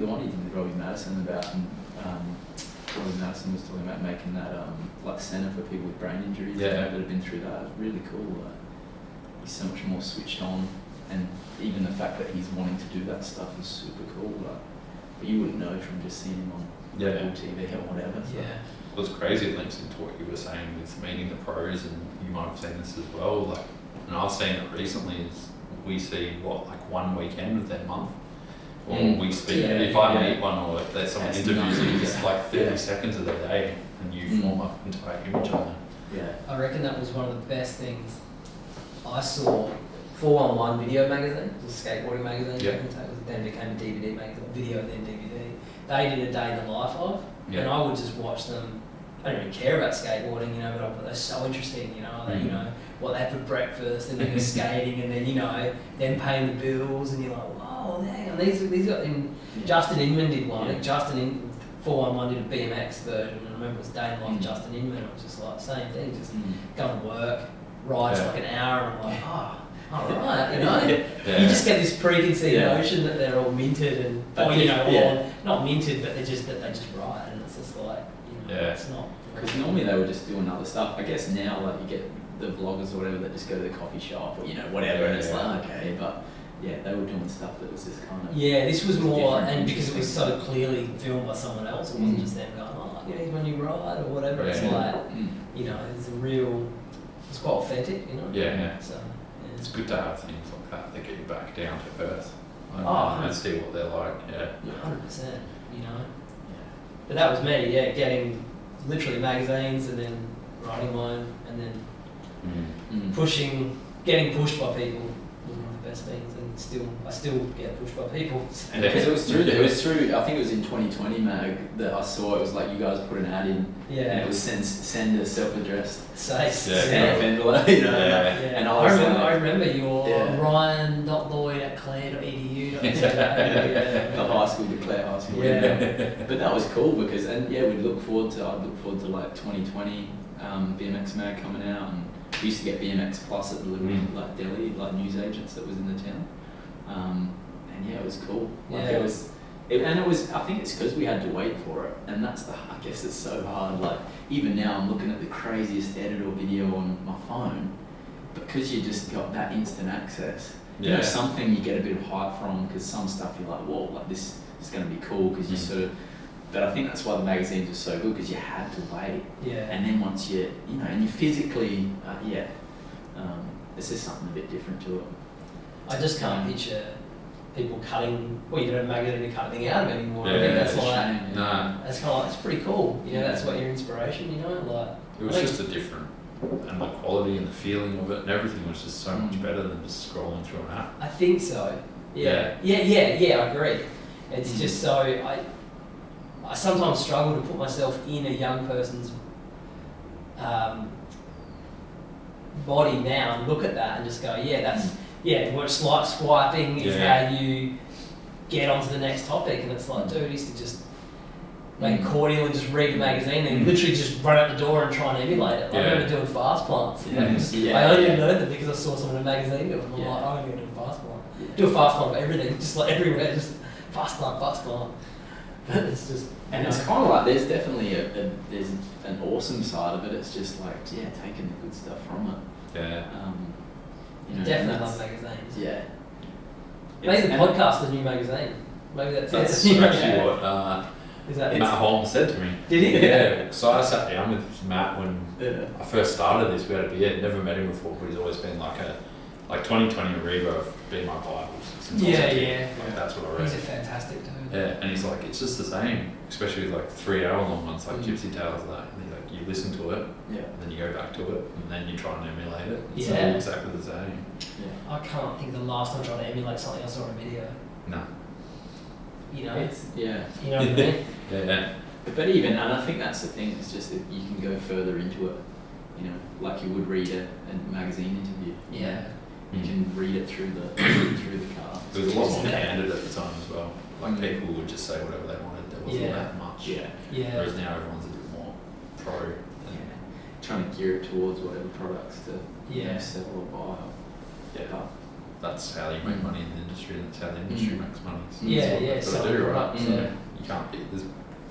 one he did with Robbie Madison about Robbie Madison was talking about making that like centre for people with brain injuries that have been through that. It was really cool. He's so much more switched on, and even the fact that he's wanting to do that stuff is super cool. But you wouldn't know from just seeing him on TV or whatever. So. Well, it's crazy. It links into what you were saying with meeting the pros, and you might have seen this as well. Like, and I've seen it recently. Is we see like one weekend of their month, or we speak. If I meet one, or there's someone interviews you, it's like 30 seconds of their day, and you form an entire image on them. I reckon that was one of the best things I saw. 411 video magazine, it was a skateboarding magazine. Then became a DVD magazine, video and then DVD. They did a day in the life of, and I would just watch them. I don't even care about skateboarding, you know, but they're so interesting, you know. They, you know, what they have for breakfast, and then go skating, and then, you know, then paying the bills, and you're like, whoa, damn, these got. Justin Inman did one. I think Justin in 411 did a BMX version, and I remember it was day in the life of Justin Inman. It was just like same thing, just go to work, ride for like an hour, and I'm like, alright, you know. You just get this preconceived notion that they're all minted, and or not minted, but they just ride, and it's just like, you know, it's not. Because normally they would just doing other stuff. I guess now, like, you get the vloggers or whatever that just go to the coffee shop or, you know, whatever, and it's like, okay, but they were doing stuff that was just kind of... this was more, and because it was so clearly filmed by someone else, it wasn't just them going, you know, when you ride or whatever, it's like, you know, it's quite authentic, you know? So, it's good to have things like that that get you back down to earth. And see what they're like, 100%, you know? But that was me, getting literally magazines, and then writing mine, and then getting pushed by people was one of the best things, and I still get pushed by people. Because it was through, I think it was in 2020 mag that I saw, it was like you guys put an ad in, and it was send a self-addressed stamp envelope, you know, and I remember your Ryan.Lloyd@clare.edu. The high school, the Clare High School. But that was cool because, I'd look forward to like 2020 BMX mag coming out, and we used to get BMX Plus at the little like deli, like news agents that was in the town. And it was cool. Like it was, I think it's because we had to wait for it, and I guess it's so hard. Like even now, I'm looking at the craziest editor video on my phone, because you just got that instant access. You know, something you get a bit of hype from, because some stuff you're like, whoa, like this is going to be cool, because you sort of. But I think that's why the magazines were so good, because you had to wait. And then once you know, and you physically, it's just something a bit different to it. I just can't picture people cutting. Well, you don't have a magazine to cut anything out of anymore. I think that's like that's kind of like, it's pretty cool. You know, that's what your inspiration. You know, like it was just a different, and the quality and the feeling of it and everything was just so much better than just scrolling through an app. I think so. Yeah. I agree. It's just so I sometimes struggle to put myself in a young person's body now and look at that and just go, what's like swiping is how you get onto the next topic, and it's like, dude, I used to just make cordial and just read a magazine and literally just run out the door and try and emulate it. I remember doing fast plants. I only learned them because I saw someone in a magazine do it. I'm like, I'm going to do a fast plant. Do a fast plant for everything, just like everywhere, just fast plant. It's just, and it's kind of like there's definitely there's an awesome side of it. It's just like taking the good stuff from it. You know, definitely love magazines. Yeah. Maybe the podcast is a new magazine. Maybe that's actually what Matt Holmes said to me. Did he? Yeah. So I sat down with Matt when I first started this. We had a beer. Never met him before, but he's always been like 2020 and Reba have been my Bibles. Since I was a kid. Like, that's what I read. He's a fantastic dude. Yeah, and he's like, it's just the same, especially with like 3-hour long ones like Gypsy Tales and that. And he's like, you listen to it, and then you go back to it, and then you try and emulate it. It's exactly the same. Yeah. I can't think of the last time I tried to emulate something I saw on a video. No. You know? You know what I mean? Yeah. But even, and I think that's the thing, it's just that you can go further into it, you know, like you would read a magazine interview. Yeah. You can read it through the car. It was a lot more candid at the time as well. Like people would just say whatever they wanted. There wasn't that much. Yeah. Whereas now everyone's a bit more pro. Trying to gear it towards whatever products to sell or buy. Yeah. That's how you make money in the industry, and that's how the industry makes money. So So what do, right? Yeah. You can't be, there's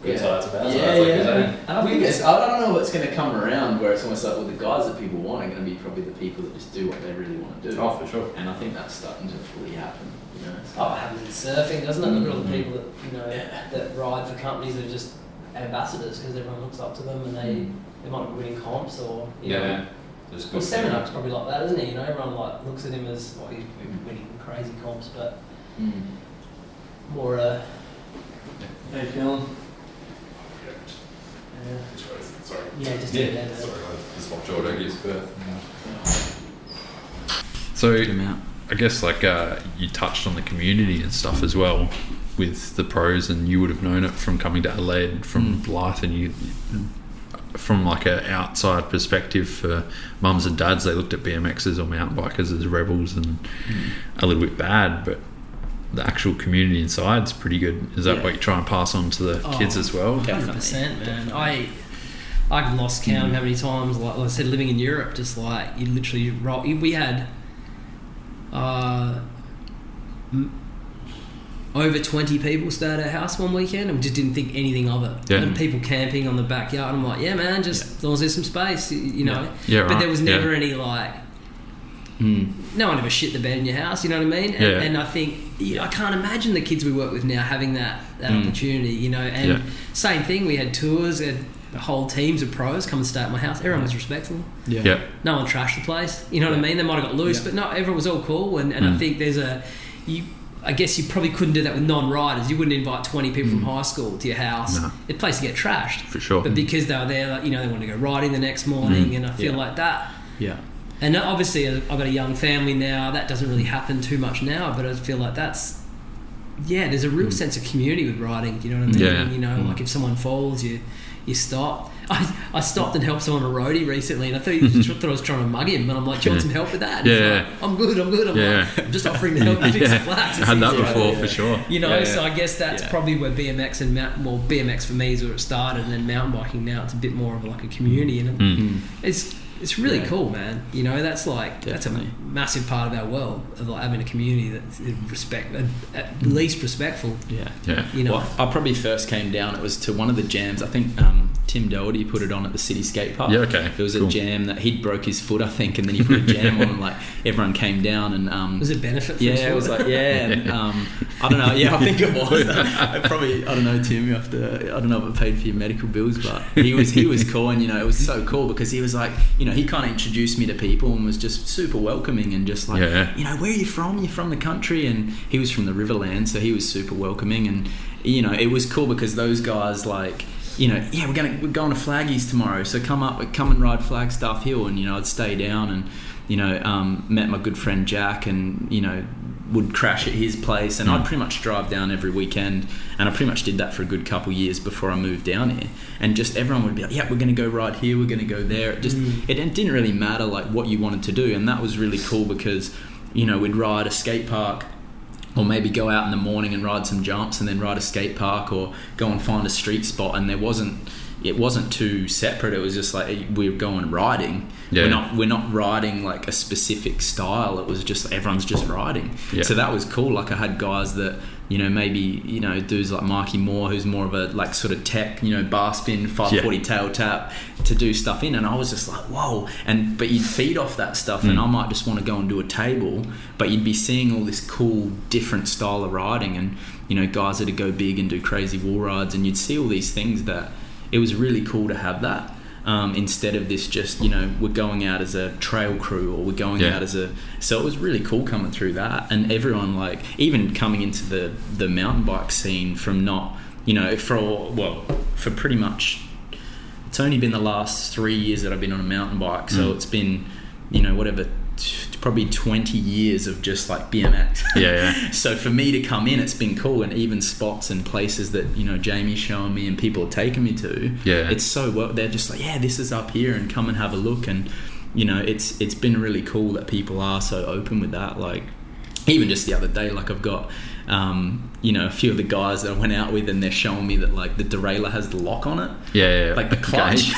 good sides about it. And I think I don't know what's going to come around where it's almost like, well, the guys that people want are going to be probably the people that just do what they really want to do. Oh, for sure. And I think that's starting to fully happen. You know, it happens in surfing, doesn't it? Look at all the people that that ride for companies that are just ambassadors because everyone looks up to them and they might be winning comps or you know. Well, Seminar's probably like that, isn't he? You know, everyone like looks at him as he's winning crazy comps, but more how you feeling? Sorry. Yeah, just Sorry, just watch Jordan gives birth. So I guess you touched on the community and stuff as well with the pros, and you would have known it from coming to Adelaide from Blythe, and you from like an outside perspective for mums and dads, they looked at BMXers or mountain bikers as rebels and a little bit bad, but the actual community inside's pretty good. Is that what you try and pass on to the kids as well? 100%, man. I've lost count how many times, like I said, living in Europe, just like you literally roll. We had over 20 people stay at our house one weekend and we just didn't think anything of it. And people camping on the backyard. I'm like, yeah, man, just as long as there's some space, you know. But there was never any like, no one ever shit the bed in your house, you know what I mean? And I think, I can't imagine the kids we work with now having that opportunity, you know. And same thing, we had tours, the whole teams of pros come and stay at my house. Everyone was respectful. No one trashed the place, you know what I mean? They might have got loose, but no, everyone was all cool. And I think there's I guess you probably couldn't do that with non-riders. You wouldn't invite 20 people from high school to your house. No. The place to get trashed. For sure. But because they were there, like, you know, they wanted to go riding the next morning, and I feel like that. Yeah. And obviously, I've got a young family now. That doesn't really happen too much now, but I feel like that's... Yeah, there's a real sense of community with riding, you know what I mean? Yeah. And, you know, like if someone falls, you stop. I stopped and helped someone on a roadie recently, and I thought I was trying to mug him, and I'm like, do you want some help with that? And he's like, I'm good. I'm like, I'm just offering to help you fix the flats. I had that before, for sure. You know, so I guess that's probably where BMX and BMX for me is where it started, and then mountain biking now it's a bit more of like a community, and it's really cool, man. You know, that's a massive part of our world, of like having a community that's at least respectful. Yeah. You know, well, I probably first came down. It was to one of the jams. I think Tim Doherty put it on at the City Skate Park. Yeah, okay. It was a jam that he'd broke his foot, I think, and then he put a jam on, and like everyone came down and was it benefit? For it was like and I don't know. Yeah, I think it was. Probably, I don't know, Tim. I don't know if I paid for your medical bills, but he was cool, and it was so cool because he was like, he kind of introduced me to people and was just super welcoming and just like, where are you from? You're from the country, and he was from the Riverland, so he was super welcoming, and it was cool because those guys like. We're going to Flaggies tomorrow, so come and ride Flagstaff Hill, and I'd stay down and met my good friend Jack, and would crash at his place, and I'd pretty much drive down every weekend, and I pretty much did that for a good couple of years before I moved down here, and just everyone would be like, we're going to go ride here, we're going to go there. It didn't really matter like what you wanted to do, and that was really cool because we'd ride a skate park, or maybe go out in the morning and ride some jumps and then ride a skate park, or go and find a street spot, and it wasn't too separate. It was just like we're going riding. We're not riding like a specific style. It was just everyone's just riding. So that was cool. Like I had guys that maybe dudes like Mikey Moore, who's more of a like sort of tech bar spin 540 tail tap to do stuff in, and I was just like whoa. But you'd feed off that stuff, and I might just want to go and do a table, but you'd be seeing all this cool different style of riding, and guys that'd go big and do crazy wall rides, and you'd see all these things that it was really cool to have that. Instead of this just, we're going out as a trail crew, or we're going out as so it was really cool coming through that. And everyone like, even coming into the mountain bike scene from not, for pretty much, it's only been the last 3 years that I've been on a mountain bike. So it's been, probably 20 years of just like BMX. So for me to come in, it's been cool, and even spots and places that Jamie's showing me and people are taking me to. It's so well. They're just like, this is up here, and come and have a look. And it's been really cool that people are so open with that. Like even just the other day, like I've got a few of the guys that I went out with, and they're showing me that like the derailleur has the lock on it, like the clutch.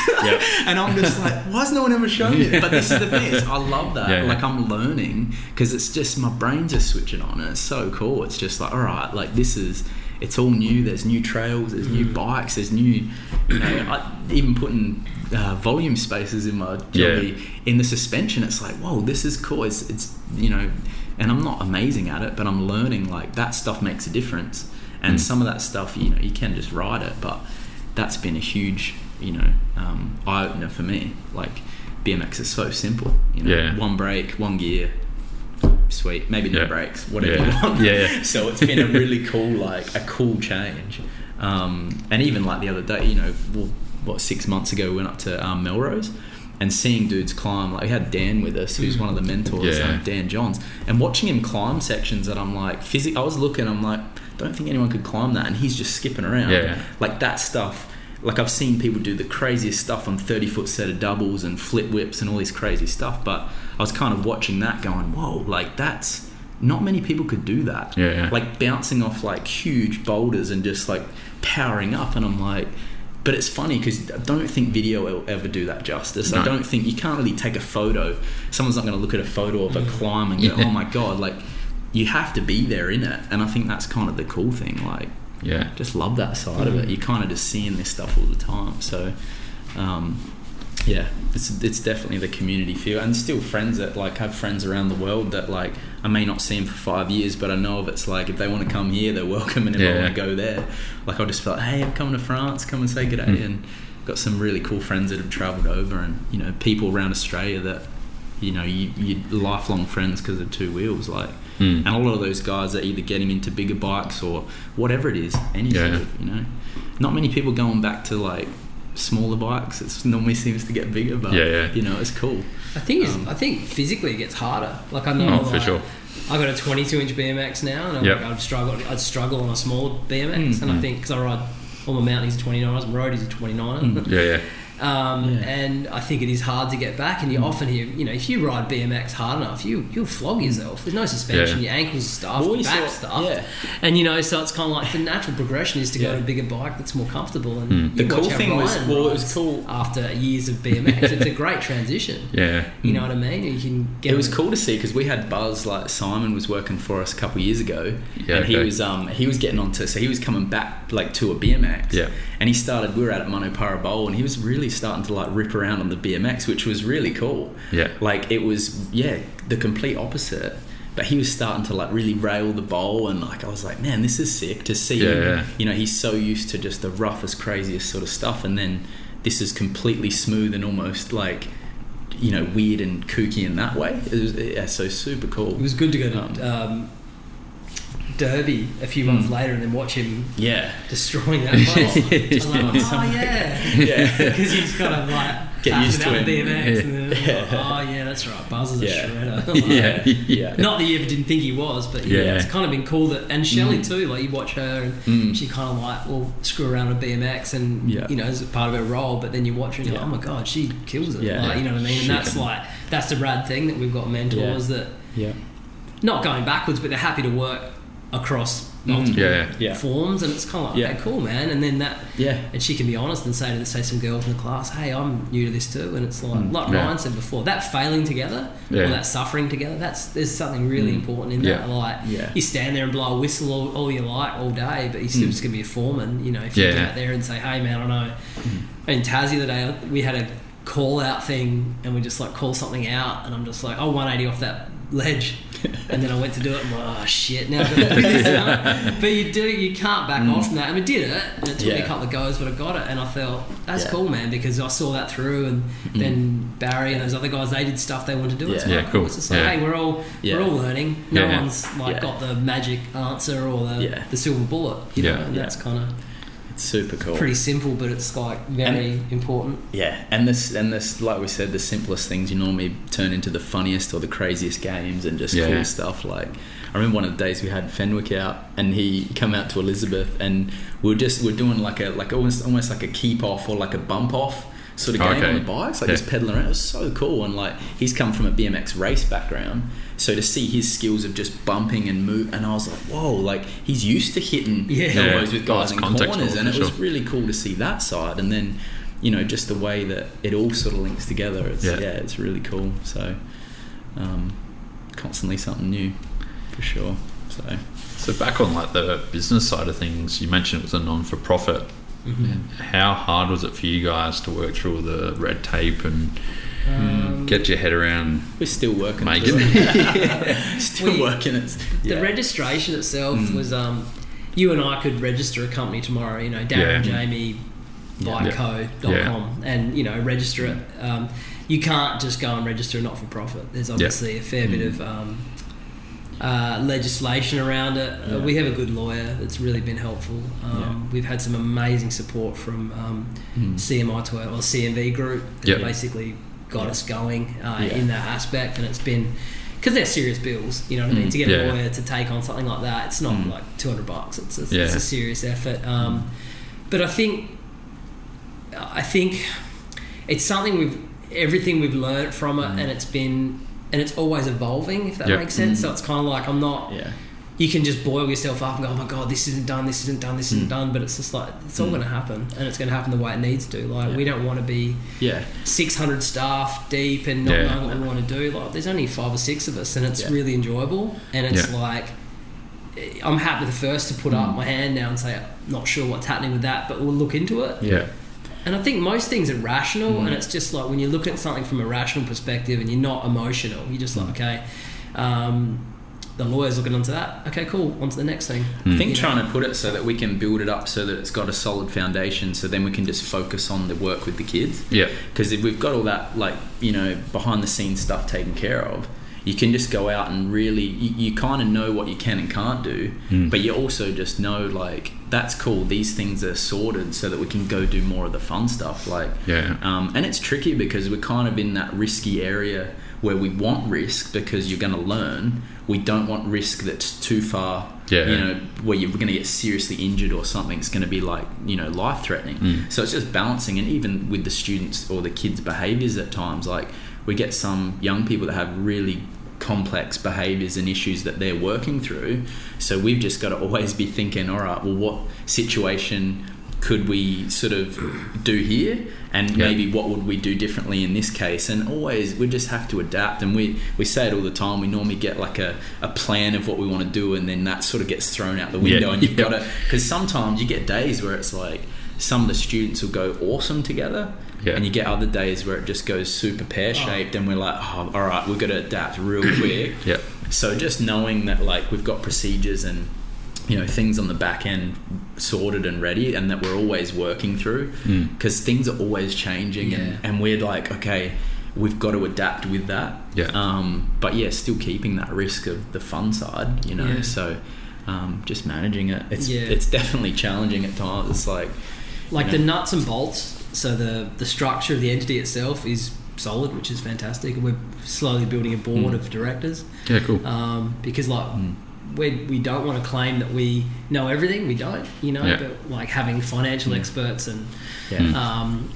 And I'm just like, why has no one ever shown me? But this is the thing, I love that. Like I'm learning because it's just my brain's just switching on, and it's so cool. It's just like, all right, like it's all new. There's new trails, there's new bikes, there's new, I even putting volume spacers in my jolly in the suspension. It's like, whoa, this is cool. It's and I'm not amazing at it, but I'm learning like that stuff makes a difference. And some of that stuff, you can just ride it, but that's been a huge, eye-opener for me. Like BMX is so simple, one brake, one gear, sweet, maybe no brakes, whatever you want. So it's been a really cool, like a cool change. And even like the other day, 6 months ago, we went up to Melrose, and seeing dudes climb, like we had Dan with us, who's one of the mentors, Dan Johns, and watching him climb sections that I'm like, I was looking, I'm like, don't think anyone could climb that, and he's just skipping around. Like that stuff, like I've seen people do the craziest stuff on 30-foot set of doubles and flip whips and all this crazy stuff, but I was kind of watching that going, whoa, like that's, not many people could do that. Like bouncing off like huge boulders and just like powering up, and I'm like, but it's funny because I don't think video will ever do that justice. I don't think you can't really take a photo. Someone's not going to look at a photo of a climb and go, oh my God, like you have to be there in it. And I think that's kind of the cool thing. Like, just love that side of it. You're kind of just seeing this stuff all the time. So, it's definitely the community feel, and still friends that like have friends around the world that like I may not see them for 5 years, but I know if it's like if they want to come here, they're welcome, and if I want to go there, like I'll just feel like, hey, I'm coming to France, come and say good day. And got some really cool friends that have travelled over, and people around Australia that you're lifelong friends because of two wheels, like and a lot of those guys are either getting into bigger bikes or whatever it is, any sort of, not many people going back to like smaller bikes. It normally seems to get bigger, but it's cool. I think physically it gets harder. Like I know, for sure. I got a 22-inch BMX now, and I'd struggle on a small BMX, and I think because I ride all my mountains are 29s, and roadies are 29. And I think it is hard to get back, and you often hear, if you ride BMX hard enough, you'll flog yourself. There's no suspension, your ankles are stuffed, your back's stuffed, and so it's kind of like the natural progression is to go to a bigger bike that's more comfortable. And the cool thing was, it was cool after years of BMX. It's a great transition. You know what I mean? You can get. It was cool to see because we had Buzz, like Simon was working for us a couple of years ago, and he was getting onto, so he was coming back like to a BMX, and he started. We were out at Monopara Bowl, and he was really starting to like rip around on the BMX, which was really cool. Like it was the complete opposite, but he was starting to like really rail the bowl, and like I was like, man, this is sick to see him. You know, he's so used to just the roughest, craziest sort of stuff, and then this is completely smooth and almost like, you know, weird and kooky in that way. It was, so super cool. It was good to go to Derby a few months later and then watch him destroying that bowl. Because he's kind of like get used to it. BMX and then that's right, Buzz is a shredder. Not that you ever didn't think he was, but it's kind of been cool that, and Shelley too, like you watch her and she kind of like will screw around with BMX and you know, as part of her role, but then you watch her and you're like, oh my god, she kills it. Like, you know what I mean? And that's the rad thing, that we've got mentors that not going backwards, but they're happy to work across multiple forms, and it's kind of like, okay, cool, man. And then that, and she can be honest and say some girls in the class, hey, I'm new to this too, and it's like Ryan said before, that failing together or that suffering together, there's something really important in that. Like you stand there and blow a whistle all you like all day, but you're still just gonna be a foreman, you know. If you get out there and say, hey man, I know in Tassie the other day we had a call out thing and we just like call something out, and I'm just like, 180 off that ledge, and then I went to do it and I'm like, oh shit, now I've got to do this now. But you can't back off from that, and we did it, and it took me a couple of goes, but I got it, and I felt that's cool, man, because I saw that through, and then Barry and those other guys, they did stuff they wanted to do. It's like, cool. It's just like, hey, we're all learning. No one's like got the magic answer or the silver bullet, you know, and that's kind of super cool. Pretty simple, but it's like very important. Yeah, and this, like we said, the simplest things you normally turn into the funniest or the craziest games and just cool stuff. Like I remember one of the days we had Fenwick out, and he come out to Elizabeth, and we're doing like almost like a keep off or like a bump off sort of game on the bikes, like just pedaling around. It was so cool, and like he's come from a BMX race background, so to see his skills of just bumping and move, and I was like, whoa, like he's used to hitting elbows with guys in corners, and it was really cool to see that side, and then, you know, just the way that it all sort of links together. It's it's really cool. So constantly something new for sure. So back on like the business side of things, you mentioned it was a non-for-profit. How hard was it for you guys to work through all the red tape and get your head around? We're still working. Working it. The registration itself was you and I could register a company tomorrow. You know, Darren, Jamie, bikeco.com, and you know, register it. You can't just go and register a not for profit. There's obviously a fair bit of legislation around it. We have a good lawyer that's really been helpful. We've had some amazing support from CMI or CMV Group that basically got us going in that aspect, and it's been, because they're serious bills, you know what I mean, to get a lawyer to take on something like that, it's not like $200. It's a serious effort. But I think it's something everything we've learned from it, and it's always evolving, if that makes sense. So it's kind of like, I'm not you can just boil yourself up and go, oh my god, this isn't done, but it's just like, it's all going to happen, and it's going to happen the way it needs to. Like we don't want to be 600 staff deep and not knowing what we want to do. Like there's only 5 or 6 of us, and it's really enjoyable, and it's like, I'm happy the first to put up my hand now and say, I'm not sure what's happening with that, but we'll look into it. And I think most things are rational, and it's just like when you look at something from a rational perspective and you're not emotional, you're just like, okay, the lawyer's looking onto that. Okay, cool, on to the next thing. I think trying to put it so that we can build it up so that it's got a solid foundation, so then we can just focus on the work with the kids. Because if we've got all that, like, you know, behind the scenes stuff taken care of, you can just go out and really, you kind of know what you can and can't do, but you also just know, like, that's cool, these things are sorted so that we can go do more of the fun stuff. Like, and it's tricky because we're kind of in that risky area where we want risk because you're going to learn. We don't want risk that's too far, you know, where you're going to get seriously injured or something's going to be like, you know, life-threatening. So it's just balancing, and even with the students or the kids' behaviours at times, like we get some young people that have really complex behaviours and issues that they're working through, so we've just got to always be thinking, all right, well, what situation could we sort of do here, and maybe what would we do differently in this case? And always we just have to adapt, and we say it all the time, we normally get like a plan of what we want to do, and then that sort of gets thrown out the window, and you've got to, because sometimes you get days where it's like some of the students will go awesome together, and you get other days where it just goes super pear-shaped, and we're like, oh, all right, we've got to adapt real quick. So just knowing that like we've got procedures and things on the back end sorted and ready, and that we're always working through, because things are always changing, and we're like, okay, we've got to adapt with that. But still keeping that risk of the fun side, so just managing it. It's definitely challenging at times. It's like the nuts and bolts, so the structure of the entity itself is solid, which is fantastic. We're slowly building a board of directors. Yeah, cool. Because we don't want to claim that we know everything. We don't, but like having financial experts and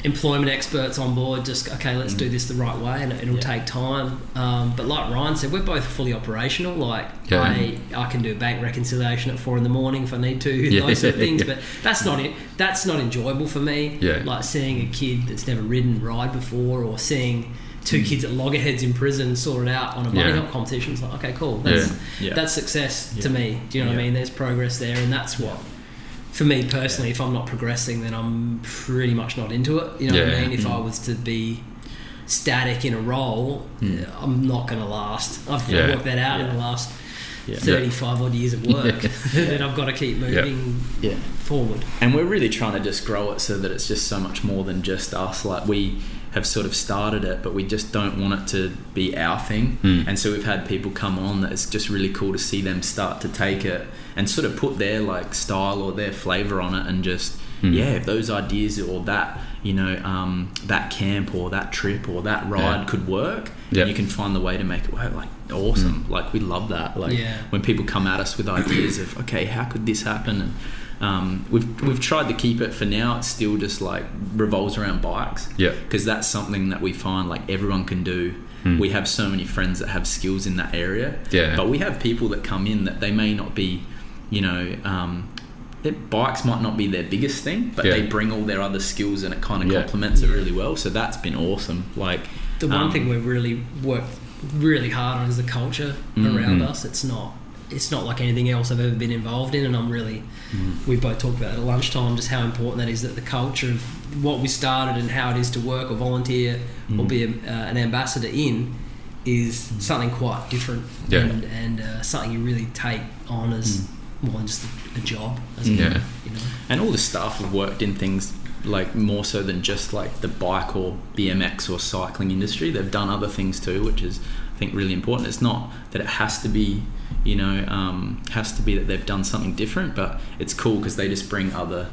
employment experts on board, just, okay, let's do this the right way, and it'll take time. But like Ryan said, we're both fully operational. Like I can do a bank reconciliation at 4 a.m. if I need to, those sort of things. But that's not it. That's not enjoyable for me. Like seeing a kid that's never ridden ride before, or seeing 2 kids at loggerheads in prison sorted out on a money hop competition. It's like, okay, cool. That's success to me. Do you know what I mean? There's progress there, and that's what, for me personally, if I'm not progressing, then I'm pretty much not into it. You know what I mean? If I was to be static in a role, I'm not going to last. I've worked that out in the last 35 odd years of work. That I've got to keep moving forward. And we're really trying to just grow it so that it's just so much more than just us. Like, we have sort of started it, but we just don't want it to be our thing. And so we've had people come on that it's just really cool to see them start to take it and sort of put their like style or their flavour on it, and just if those ideas or that that camp or that trip or that ride could work, and you can find the way to make it work. Like, awesome. Like, we love that. Like when people come at us with ideas of, okay, how could this happen? And we've tried to keep it, for now it's still just like revolves around bikes, because that's something that we find like everyone can do. We have so many friends that have skills in that area, but we have people that come in that they may not be, their bikes might not be their biggest thing, but they bring all their other skills, and it kind of complements it really well. So that's been awesome. Like, the one thing we've really worked really hard on is the culture around us. It's not like anything else I've ever been involved in, and I'm really, we both talked about at lunchtime just how important that is, that the culture of what we started and how it is to work or volunteer or be an ambassador in is something quite different, and something you really take on as more than just a job. And all the staff have worked in things like more so than just like the bike or BMX or cycling industry. They've done other things too, which is, I think, really important. It's not that it has to be that they've done something different, but it's cool because they just bring other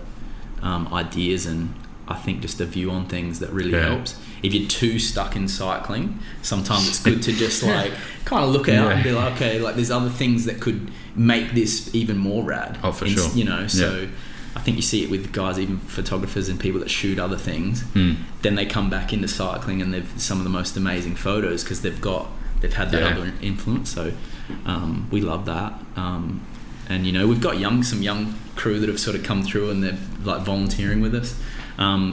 ideas, and I think just a view on things that really helps. If you're too stuck in cycling, sometimes it's good to just like kind of look out and be like, okay, like there's other things that could make this even more rad. Oh, for sure. So I think you see it with guys, even photographers and people that shoot other things. Then they come back into cycling and they've some of the most amazing photos because they've had that other influence. So we love that. And we've got some young crew that have sort of come through, and they're like volunteering with us.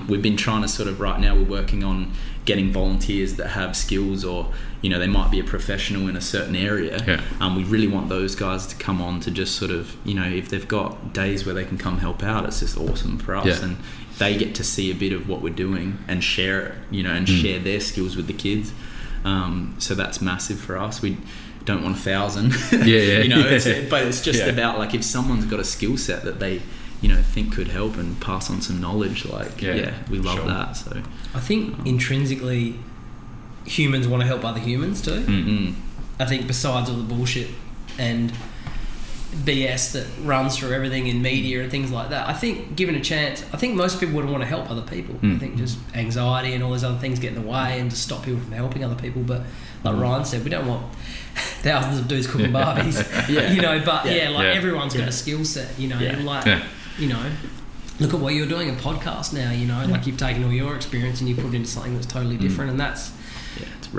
We've been trying to sort of, right now we're working on getting volunteers that have skills, or they might be a professional in a certain area. We really want those guys to come on to just sort of, if they've got days where they can come help out, it's just awesome for us. And they get to see a bit of what we're doing and share it, and share their skills with the kids. So that's massive for us. We don't want 1,000 but it's just about like, if someone's got a skill set that they think could help and pass on some knowledge, like we love that. So I think intrinsically humans want to help other humans too. I think besides all the bullshit and BS that runs through everything in media and things like that, I think given a chance, I think most people would want to help other people. I think just anxiety and all those other things get in the way and to stop people from helping other people. But like Ryan said, we don't want thousands of dudes cooking barbies, everyone's got a skill set, and like, look at what you're doing, a podcast now, like you've taken all your experience and you put it into something that's totally different, and that's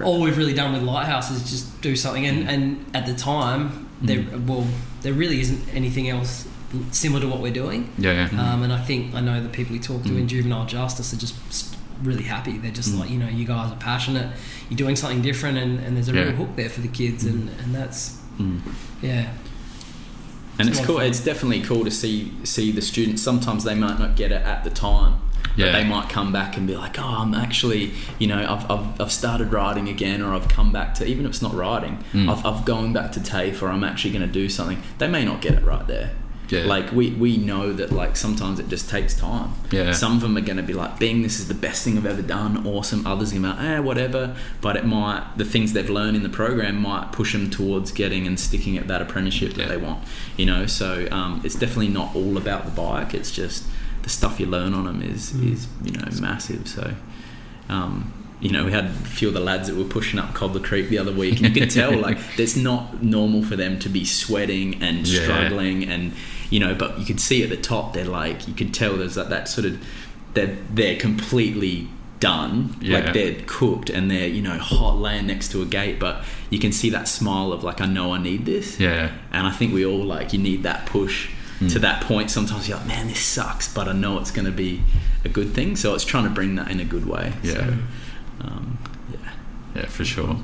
all we've really done with Lighthouse is just do something. And at the time, there really isn't anything else similar to what we're doing. And I know the people we talk to in juvenile justice are just really happy. They're just like, you guys are passionate, you're doing something different, and there's a real hook there for the kids, and that's and it's cool. It's definitely cool to see the students. Sometimes they might not get it at the time, but they might come back and be like, oh, I'm actually, you know, I've started riding again, or I've come back to, even if it's not riding, I've gone back to TAFE, or I'm actually going to do something. They may not get it right there. Yeah. Like we know that like sometimes it just takes time. Yeah. Some of them are going to be like, "Bing, this is the best thing I've ever done. Awesome." Others are going to be like, whatever. But the things they've learned in the program might push them towards getting and sticking at that apprenticeship that they want. You know, so it's definitely not all about the bike. It's just the stuff you learn on them is you know, massive. So. You know, we had a few of the lads that were pushing up Cobbler Creek the other week, and you could tell like it's not normal for them to be sweating and struggling, and you know, but you could see at the top they're like, you could tell there's that sort of they're completely done, like they're cooked and they're, you know, hot laying next to a gate, but you can see that smile of like, I know I need this. And I think we all like, you need that push to that point. Sometimes you're like, man, this sucks, but I know it's going to be a good thing. So it's trying to bring that in a good way. Yeah, for sure.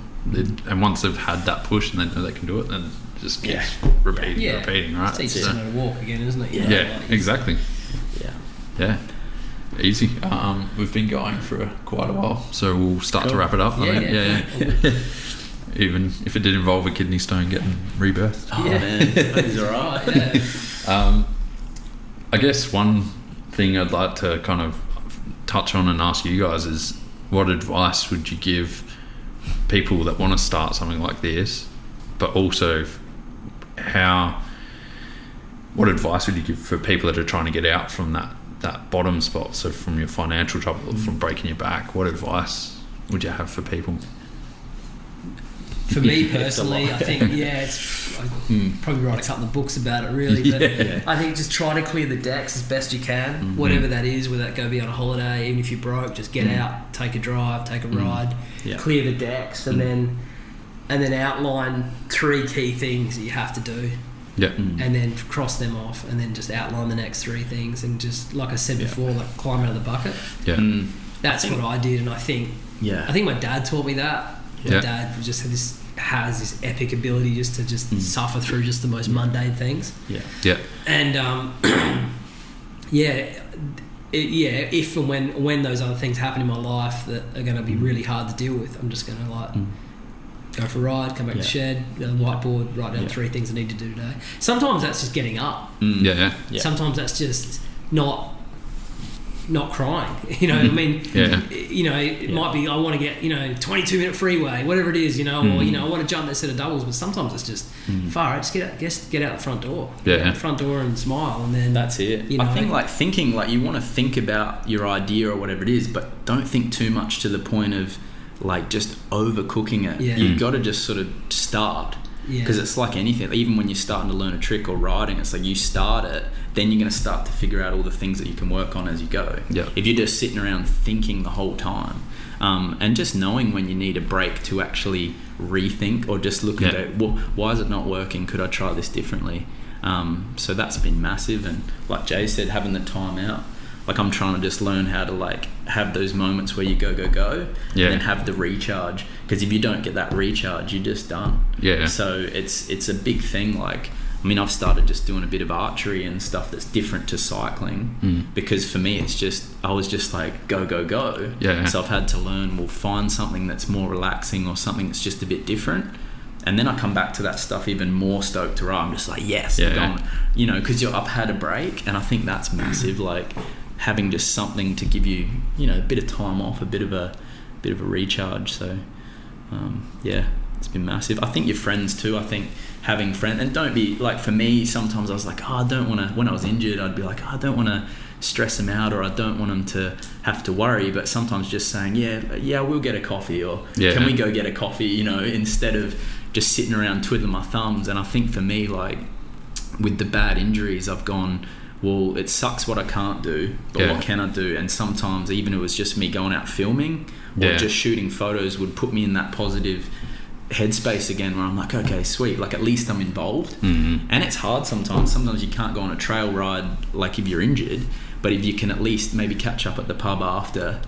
And once they've had that push and they know they can do it, then it just keeps repeating, right? It's easy to know to walk again, isn't it? Exactly. Yeah. Easy. We've been going for quite a while, so we'll start to wrap it up. Even if it did involve a kidney stone getting rebirthed. Oh man, that is alright. I guess one thing I'd like to kind of touch on and ask you guys is, what advice would you give people that want to start something like this, but also what advice would you give for people that are trying to get out from that bottom spot, so from your financial trouble, from breaking your back? What advice would you have for people? For me personally, I think I probably write a couple of books about it really, but I think just try to clear the decks as best you can, whatever that is, whether that go be on a holiday, even if you're broke, just get out, take a drive, take a ride, clear the decks, and then outline 3 key things that you have to do. And then cross them off, and then just outline the next 3 things, and just, like I said before, like climb out of the bucket. That's what I did, and I think my dad taught me that. My dad just has this epic ability just to suffer through just the most mundane things. And if and when those other things happen in my life that are going to be really hard to deal with, I'm just going to go for a ride, come back to the shed, whiteboard, write down 3 things I need to do today. Sometimes that's just getting up. Sometimes that's just not crying, you know. I mean, you know, it might be I want to get, you know, 22-minute freeway, whatever it is, you know, or you know, I want to jump that set of doubles, but sometimes it's just far out. Just get out the front door, get out the front door and smile, and then that's it. You know, I think like thinking, like you want to think about your idea or whatever it is, but don't think too much to the point of like just overcooking it. You've got to just sort of start. Because it's like anything, even when you're starting to learn a trick or riding, it's like you start it, then you're going to start to figure out all the things that you can work on as you go. If you're just sitting around thinking the whole time, and just knowing when you need a break to actually rethink, or just look at it, well, why is it not working? Could I try this differently? So that's been massive. And like Jay said, having the time out, like I'm trying to just learn how to like have those moments where you go and then have the recharge, because if you don't get that recharge, you're just done. So it's a big thing. Like, I mean, I've started just doing a bit of archery and stuff that's different to cycling, because for me it's just, I was just like go so I've had to learn, well, find something that's more relaxing or something that's just a bit different. And then I come back to that stuff even more stoked to ride. I'm just like, I'm going, you know, because I've had a break, and I think that's massive. Like having just something to give you, you know, a bit of time off, a bit of a recharge. So it's been massive. I think your friends too. I think having friends, and don't be like, for me, sometimes I was like, I don't want to, when I was injured, I'd be like, I don't want to stress them out, or I don't want them to have to worry. But sometimes just saying, we'll get a coffee, or can we go get a coffee, you know, instead of just sitting around twiddling my thumbs. And I think for me, like with the bad injuries, I've gone, well, it sucks what I can't do, but what can I do? And sometimes even it was just me going out filming or just shooting photos would put me in that positive headspace again, where I'm like, okay, sweet, like at least I'm involved. And it's hard sometimes you can't go on a trail ride like if you're injured, but if you can at least maybe catch up at the pub after,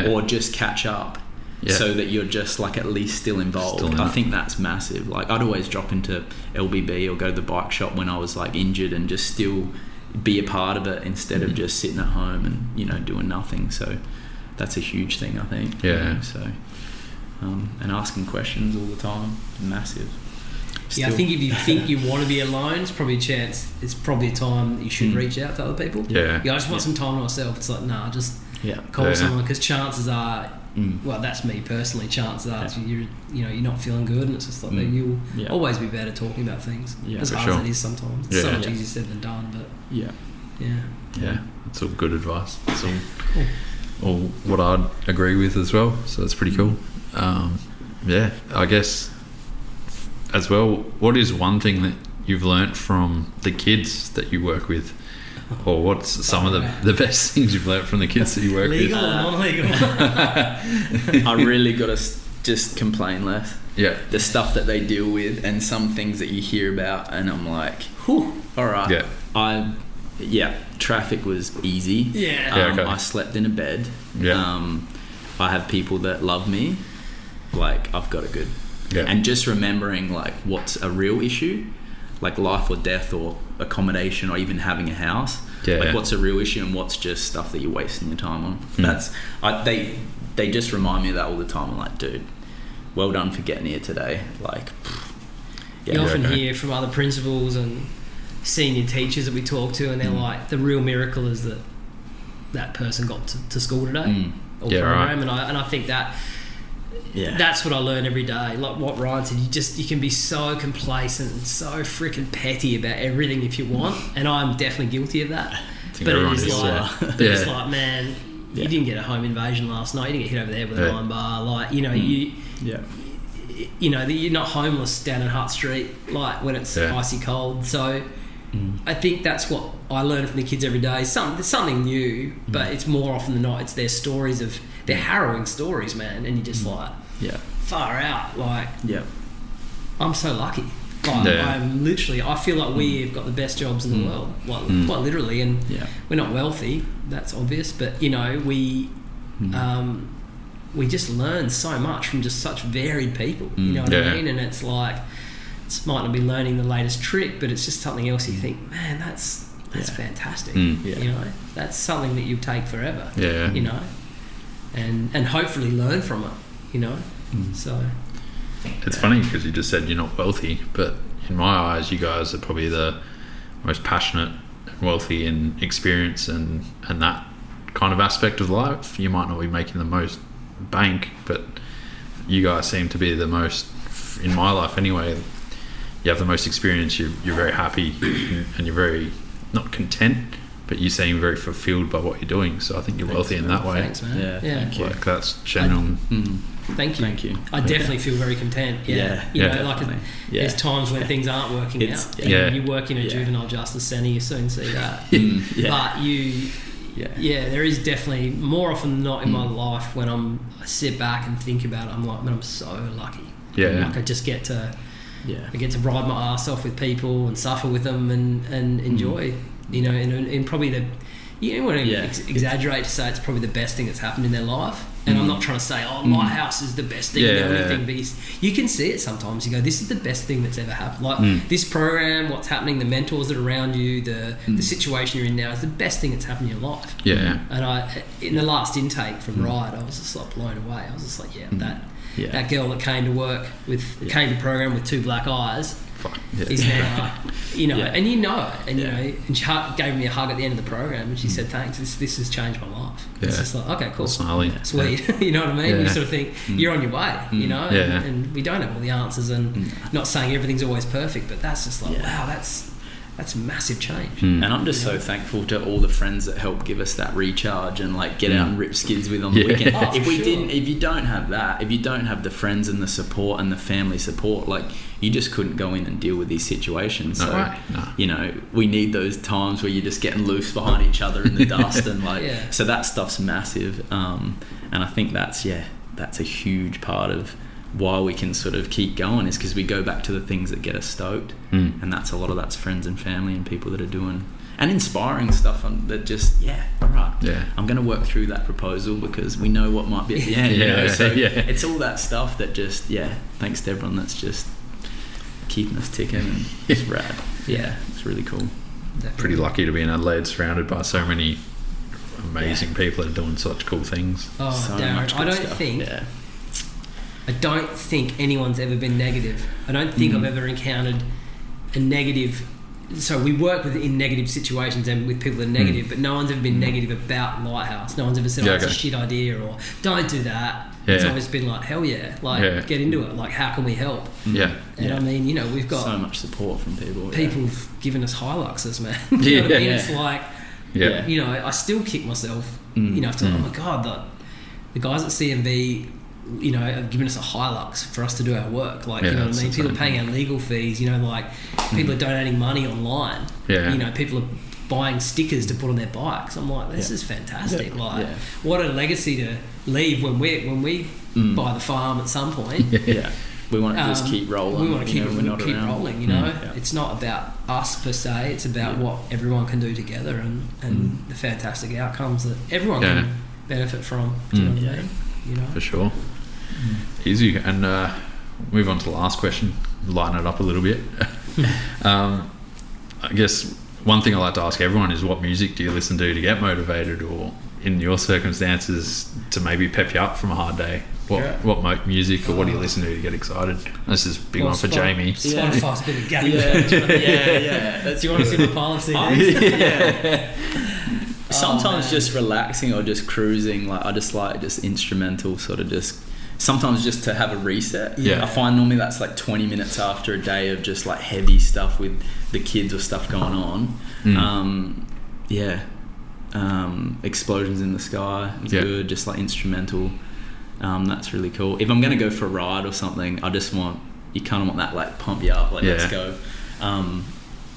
or just catch up, so that you're just like at least still involved. I think that's massive. Like I'd always drop into LBB or go to the bike shop when I was like injured, and just still be a part of it instead of just sitting at home and doing nothing. So that's a huge thing, I think. So and asking questions all the time, massive. I think if you think you want to be alone, it's probably a time that you should reach out to other people. I just want some time to myself. It's like, nah, just call someone, because chances are, well, that's me personally, chances are you're not feeling good, and it's just like that you'll always be better talking about things, as hard as it is sometimes. It's so much easier said than done, but it's all good advice. It's all what I'd agree with as well, so that's pretty cool. I guess as well, what is one thing that you've learnt from the kids that you work with, or what's some of the best things you've learnt from the kids that you work with? Legal or non-legal? I really got to just complain less. The stuff that they deal with, and some things that you hear about, and I'm like, whew, all right. Traffic was easy. I slept in a bed. I have people that love me. Like, I've got a good... And just remembering, like, what's a real issue, like life or death or accommodation or even having a house. Like, what's a real issue and what's just stuff that you're wasting your time on. They just remind me of that all the time. I'm like, dude, well done for getting here today. Like, you often hear from other principals and senior teachers that we talk to, and they're like, the real miracle is that person got to school today or program. And I think that that's what I learn every day. Like what Ryan said, you can be so complacent and so freaking petty about everything if you want, and I'm definitely guilty of that. But it's like, man, you didn't get a home invasion last night, you didn't get hit over the head with a iron bar, like, you're not homeless down in Hutt Street, like, when it's icy cold. So I think that's what I learn from the kids every day. Something new, but it's more often than not, it's their stories of, they're harrowing stories, man, and you're just like, far out, like, I'm so lucky. Like, I'm literally, I feel like we've got the best jobs in the world, like, quite literally, and we're not wealthy, that's obvious, but we just learn so much from just such varied people, you know what I mean? And it's like, it might not be learning the latest trick, but it's just something else you think, man, that's fantastic. You know, that's something that you take forever. You know, and hopefully learn from it. You know, so it's funny because you just said you're not wealthy, but in my eyes, you guys are probably the most passionate and wealthy in experience and that kind of aspect of life. You might not be making the most bank, but you guys seem to be the most, in my life anyway. You have the most experience, you're very happy, and you're very, not content, but you seem very fulfilled by what you're doing. So I think you're wealthy in that way. Thanks, man. Thank you. Like, that's genuine. Thank you. I definitely feel very content. You know, like there's times when things aren't working out. You work in a juvenile justice centre, you soon see that. But there is definitely, more often than not in my life, when I sit back and think about it, I'm like, man, I'm so lucky. Like, I just get to ride my ass off with people and suffer with them and enjoy, you know, and probably you don't want to exaggerate to say it's probably the best thing that's happened in their life. And I'm not trying to say, Lighthouse is the best thing or anything, but you can see it sometimes. You go, this is the best thing that's ever happened. Like this program, what's happening, the mentors that are around you, the situation you're in now is the best thing that's happened in your life. And in the last intake from Ride, I was just like blown away. I was just like, that girl that came to work came to program with 2 black eyes is now, you know, and you know it, and you know, and she gave me a hug at the end of the program, and she said, "Thanks, this has changed my life." It's just like, okay, cool, sweet, you know what I mean? You sort of think you're on your way, you know, and we don't have all the answers, and not saying everything's always perfect, but that's just like, wow, that's massive change. And I'm just so thankful to all the friends that help give us that recharge and like get out and rip skids with on the weekend. If you don't have that, if you don't have the friends and the support and the family support, like, you just couldn't go in and deal with these situations. You know, we need those times where you're just getting loose behind each other in the dust and like, so that stuff's massive. And I think that's a huge part of why we can sort of keep going, is because we go back to the things that get us stoked, and that's a lot of that's friends and family and people that are doing and inspiring stuff that just I'm going to work through that proposal because we know what might be at the end. You know? So it's all that stuff that just thanks to everyone that's just keeping us ticking, and it's rad. It's really cool. pretty lucky to be in Adelaide, surrounded by so many amazing people that are doing such cool things. Oh, So Darren, much good I don't think anyone's ever been negative. I don't think I've ever encountered a negative. So we work in negative situations and with people that are negative, but no one's ever been negative about Lighthouse. No one's ever said, it's a shit idea, or don't do that. Yeah. It's always been like, hell yeah, like get into it. Like, how can we help? Yeah. And I mean, we've got so much support from people. People've given us Hiluxes, man. You know what I mean? It's like, I still kick myself. Oh my god, the guys at CMB, have given us a Hilux for us to do our work. Like, you know what I mean? People are paying our legal fees. People are donating money online. Yeah. People are buying stickers to put on their bikes. I'm like, this is fantastic. What a legacy to leave when we buy the farm at some point. We want to just keep rolling. We want to keep rolling. It's not about us per se. It's about what everyone can do together and the fantastic outcomes that everyone can benefit from. Do you know what I mean? For sure. Easy. And move on to the last question. Lighten it up a little bit. I guess one thing I like to ask everyone is, what music do you listen to get motivated, or in your circumstances to maybe pep you up from a hard day? What music or what do you listen to get excited? This is a big one for Jamie. Spotify's been a game. Do you want to see my policy? Sometimes just relaxing or just cruising. Like, I just like just instrumental, sort of just sometimes just to have a reset. I find normally that's like 20 minutes after a day of just like heavy stuff with the kids or stuff going on. Explosions in the sky is good. Just like instrumental. That's really cool. If I'm going to go for a ride or something, I just want, you kind of want that like pump you up, like let's go.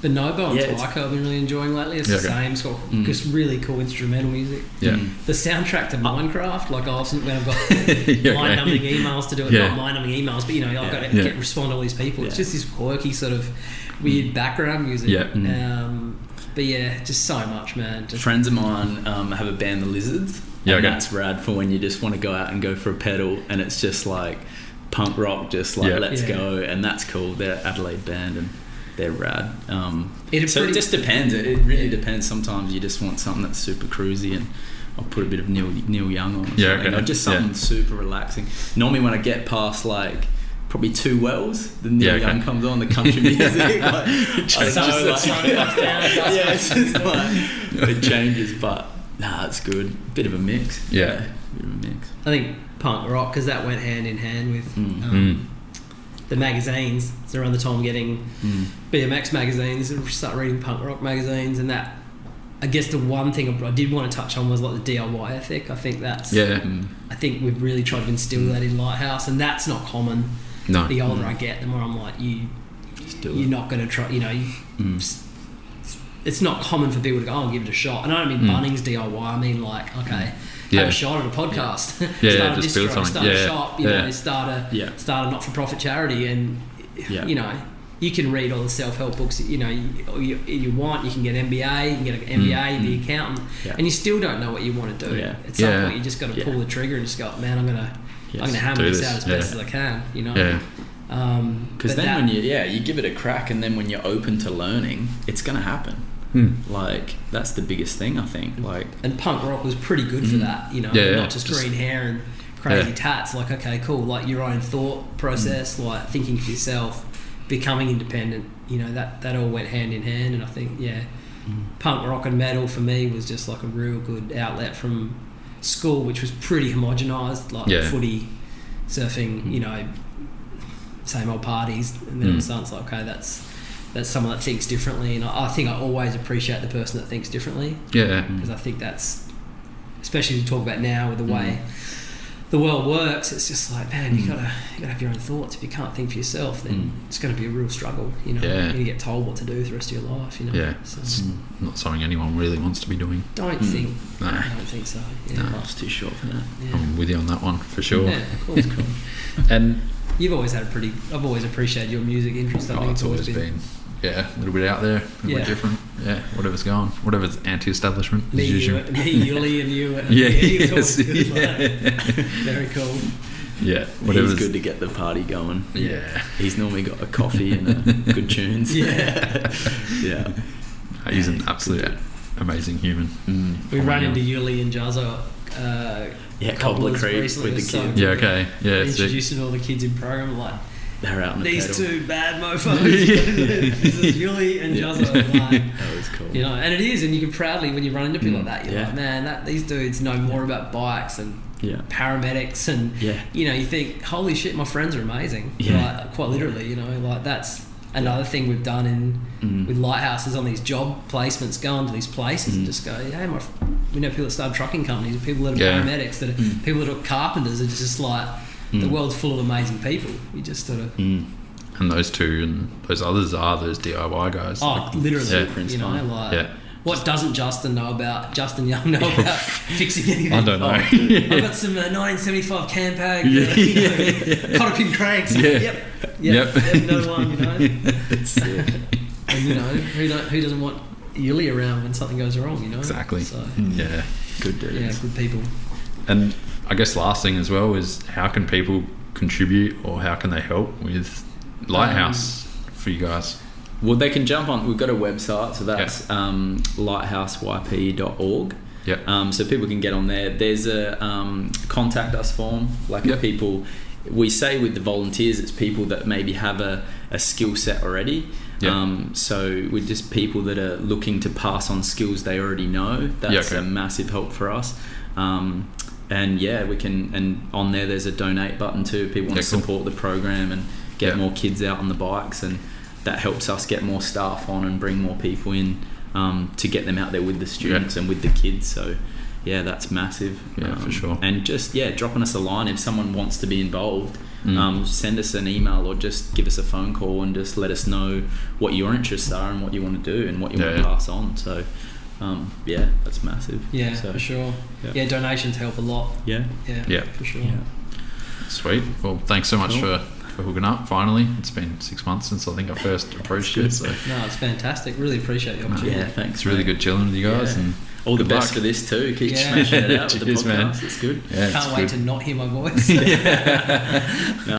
The Nobo and Taiko I've been really enjoying lately. It's the same. It's got just really cool instrumental music. The soundtrack to Minecraft, like often when I've got mind-numbing emails to do it, not mind-numbing emails, but I've got to respond to all these people. It's just this quirky sort of weird background music. But just so much, man. Friends of mine have a band, The Lizards. That's rad for when you just want to go out and go for a pedal, and it's just like punk rock, just like let's go, and that's cool. They're Adelaide band and they're rad. It just depends. It really depends. Sometimes you just want something that's super cruisy, and I'll put a bit of Neil Young on, or just something super relaxing. Normally when I get past like probably 2 wells, the Neil Young comes on, the country music. It's just like it changes, but it's good. Bit of a mix. Bit of a mix. I think punk rock, because that went hand in hand with the magazines. So around the time getting BMX magazines, and start reading punk rock magazines, and that, I guess the one thing I did want to touch on was like the DIY ethic. I think that's I think we've really tried to instill that in Lighthouse, and that's not common. No. The older I get, the more I'm like, you're not going to try. It's not common for people to go, and give it a shot. And I don't mean Bunnings DIY. I mean like, have a shot at a podcast. Start a distro, start a shop. Start a not-for-profit charity, and you can read all the self-help books. You want. You can get MBA. You can get an MBA, be an accountant, and you still don't know what you want to do. At some point, you just got to pull the trigger and just go, man, I'm gonna hammer this out as best as I can. Because then when you give it a crack, and then when you're open to learning, it's gonna happen. Like, that's the biggest thing, I think. Like, and punk rock was pretty good for that. Not just green hair and crazy tats. Like, okay, cool. Like your own thought process, like thinking for yourself, becoming independent. That all went hand in hand. And I think punk rock and metal for me was just like a real good outlet from school, which was pretty homogenised, like footy, surfing, same old parties, and then it sounds like, okay, that's someone that thinks differently, and I think I always appreciate the person that thinks differently, because I think that's, especially to talk about now with the way the world works, it's just like, man, you gotta have your own thoughts. If you can't think for yourself, then it's going to be a real struggle. You're going to get told what to do for the rest of your life. So, it's not something anyone really wants to be doing. I don't think so. Life's too short for that. I'm with you on that one for sure. Cool. And you've always had I've always appreciated your music interest. I think it's always been a little bit out there, a little bit different. Whatever's going, whatever's anti-establishment. Me, Yuli, and you. Very cool. Whatever's good to get the party going. He's normally got a coffee and good tunes. He's an absolute amazing human. We ran into Yuli and Jazza. Cobbler Creek with the kids. Yeah, okay. Yeah, introducing all the kids in program, like, they're out in the these pedal. two bad mofos. This is Yuli and Jazza. Like, that was cool. You know, and it is, and you can proudly, when you run into people like that, you're like, man, these dudes know more about bikes and paramedics, and you know, you think, holy shit, my friends are amazing. Like, quite literally, you know, like that's another thing we've done with Lighthouse is on these job placements, going to these places and just go, hey, we know people that start trucking companies, people that are paramedics, that are people that are carpenters. It's just like the world's full of amazing people. You just sort of and those two and those others are those DIY guys. Oh, literally, you know, like what doesn't Justin Young know about fixing anything? I don't know. I've got some 1975 Campag, cotter-pin cranks. Yep. No one, you know. And you know, who doesn't want Yuli around when something goes wrong, you know? Exactly. So, good dudes. Yeah, good people. And I guess last thing as well is how can people contribute or how can they help with Lighthouse for you guys? Well, they can jump on. We've got a website, so that's lighthouseYP.org. So people can get on there. There's a contact us form. If people, we say with the volunteers, it's people that maybe have a skill set already. So we're just people that are looking to pass on skills they already know. That's a massive help for us. And we can, and on there there's a donate button too. People want to support the program and get more kids out on the bikes, and that helps us get more staff on and bring more people in to get them out there with the students and with the kids. So that's massive. For sure. And just dropping us a line if someone wants to be involved. Send us an email or just give us a phone call and just let us know what your interests are and what you want to do and what you want to pass on. So that's massive. For sure. Donations help a lot. For sure. Sweet. Well, thanks so much for hooking up finally. It's been 6 months since I think I first approached you. So. No, it's fantastic. Really appreciate the opportunity. Thanks. It's really good chilling with you guys and all the best for this too. Keep smashing it out with the podcast. Man. It's good. Can't wait to not hear my voice. No,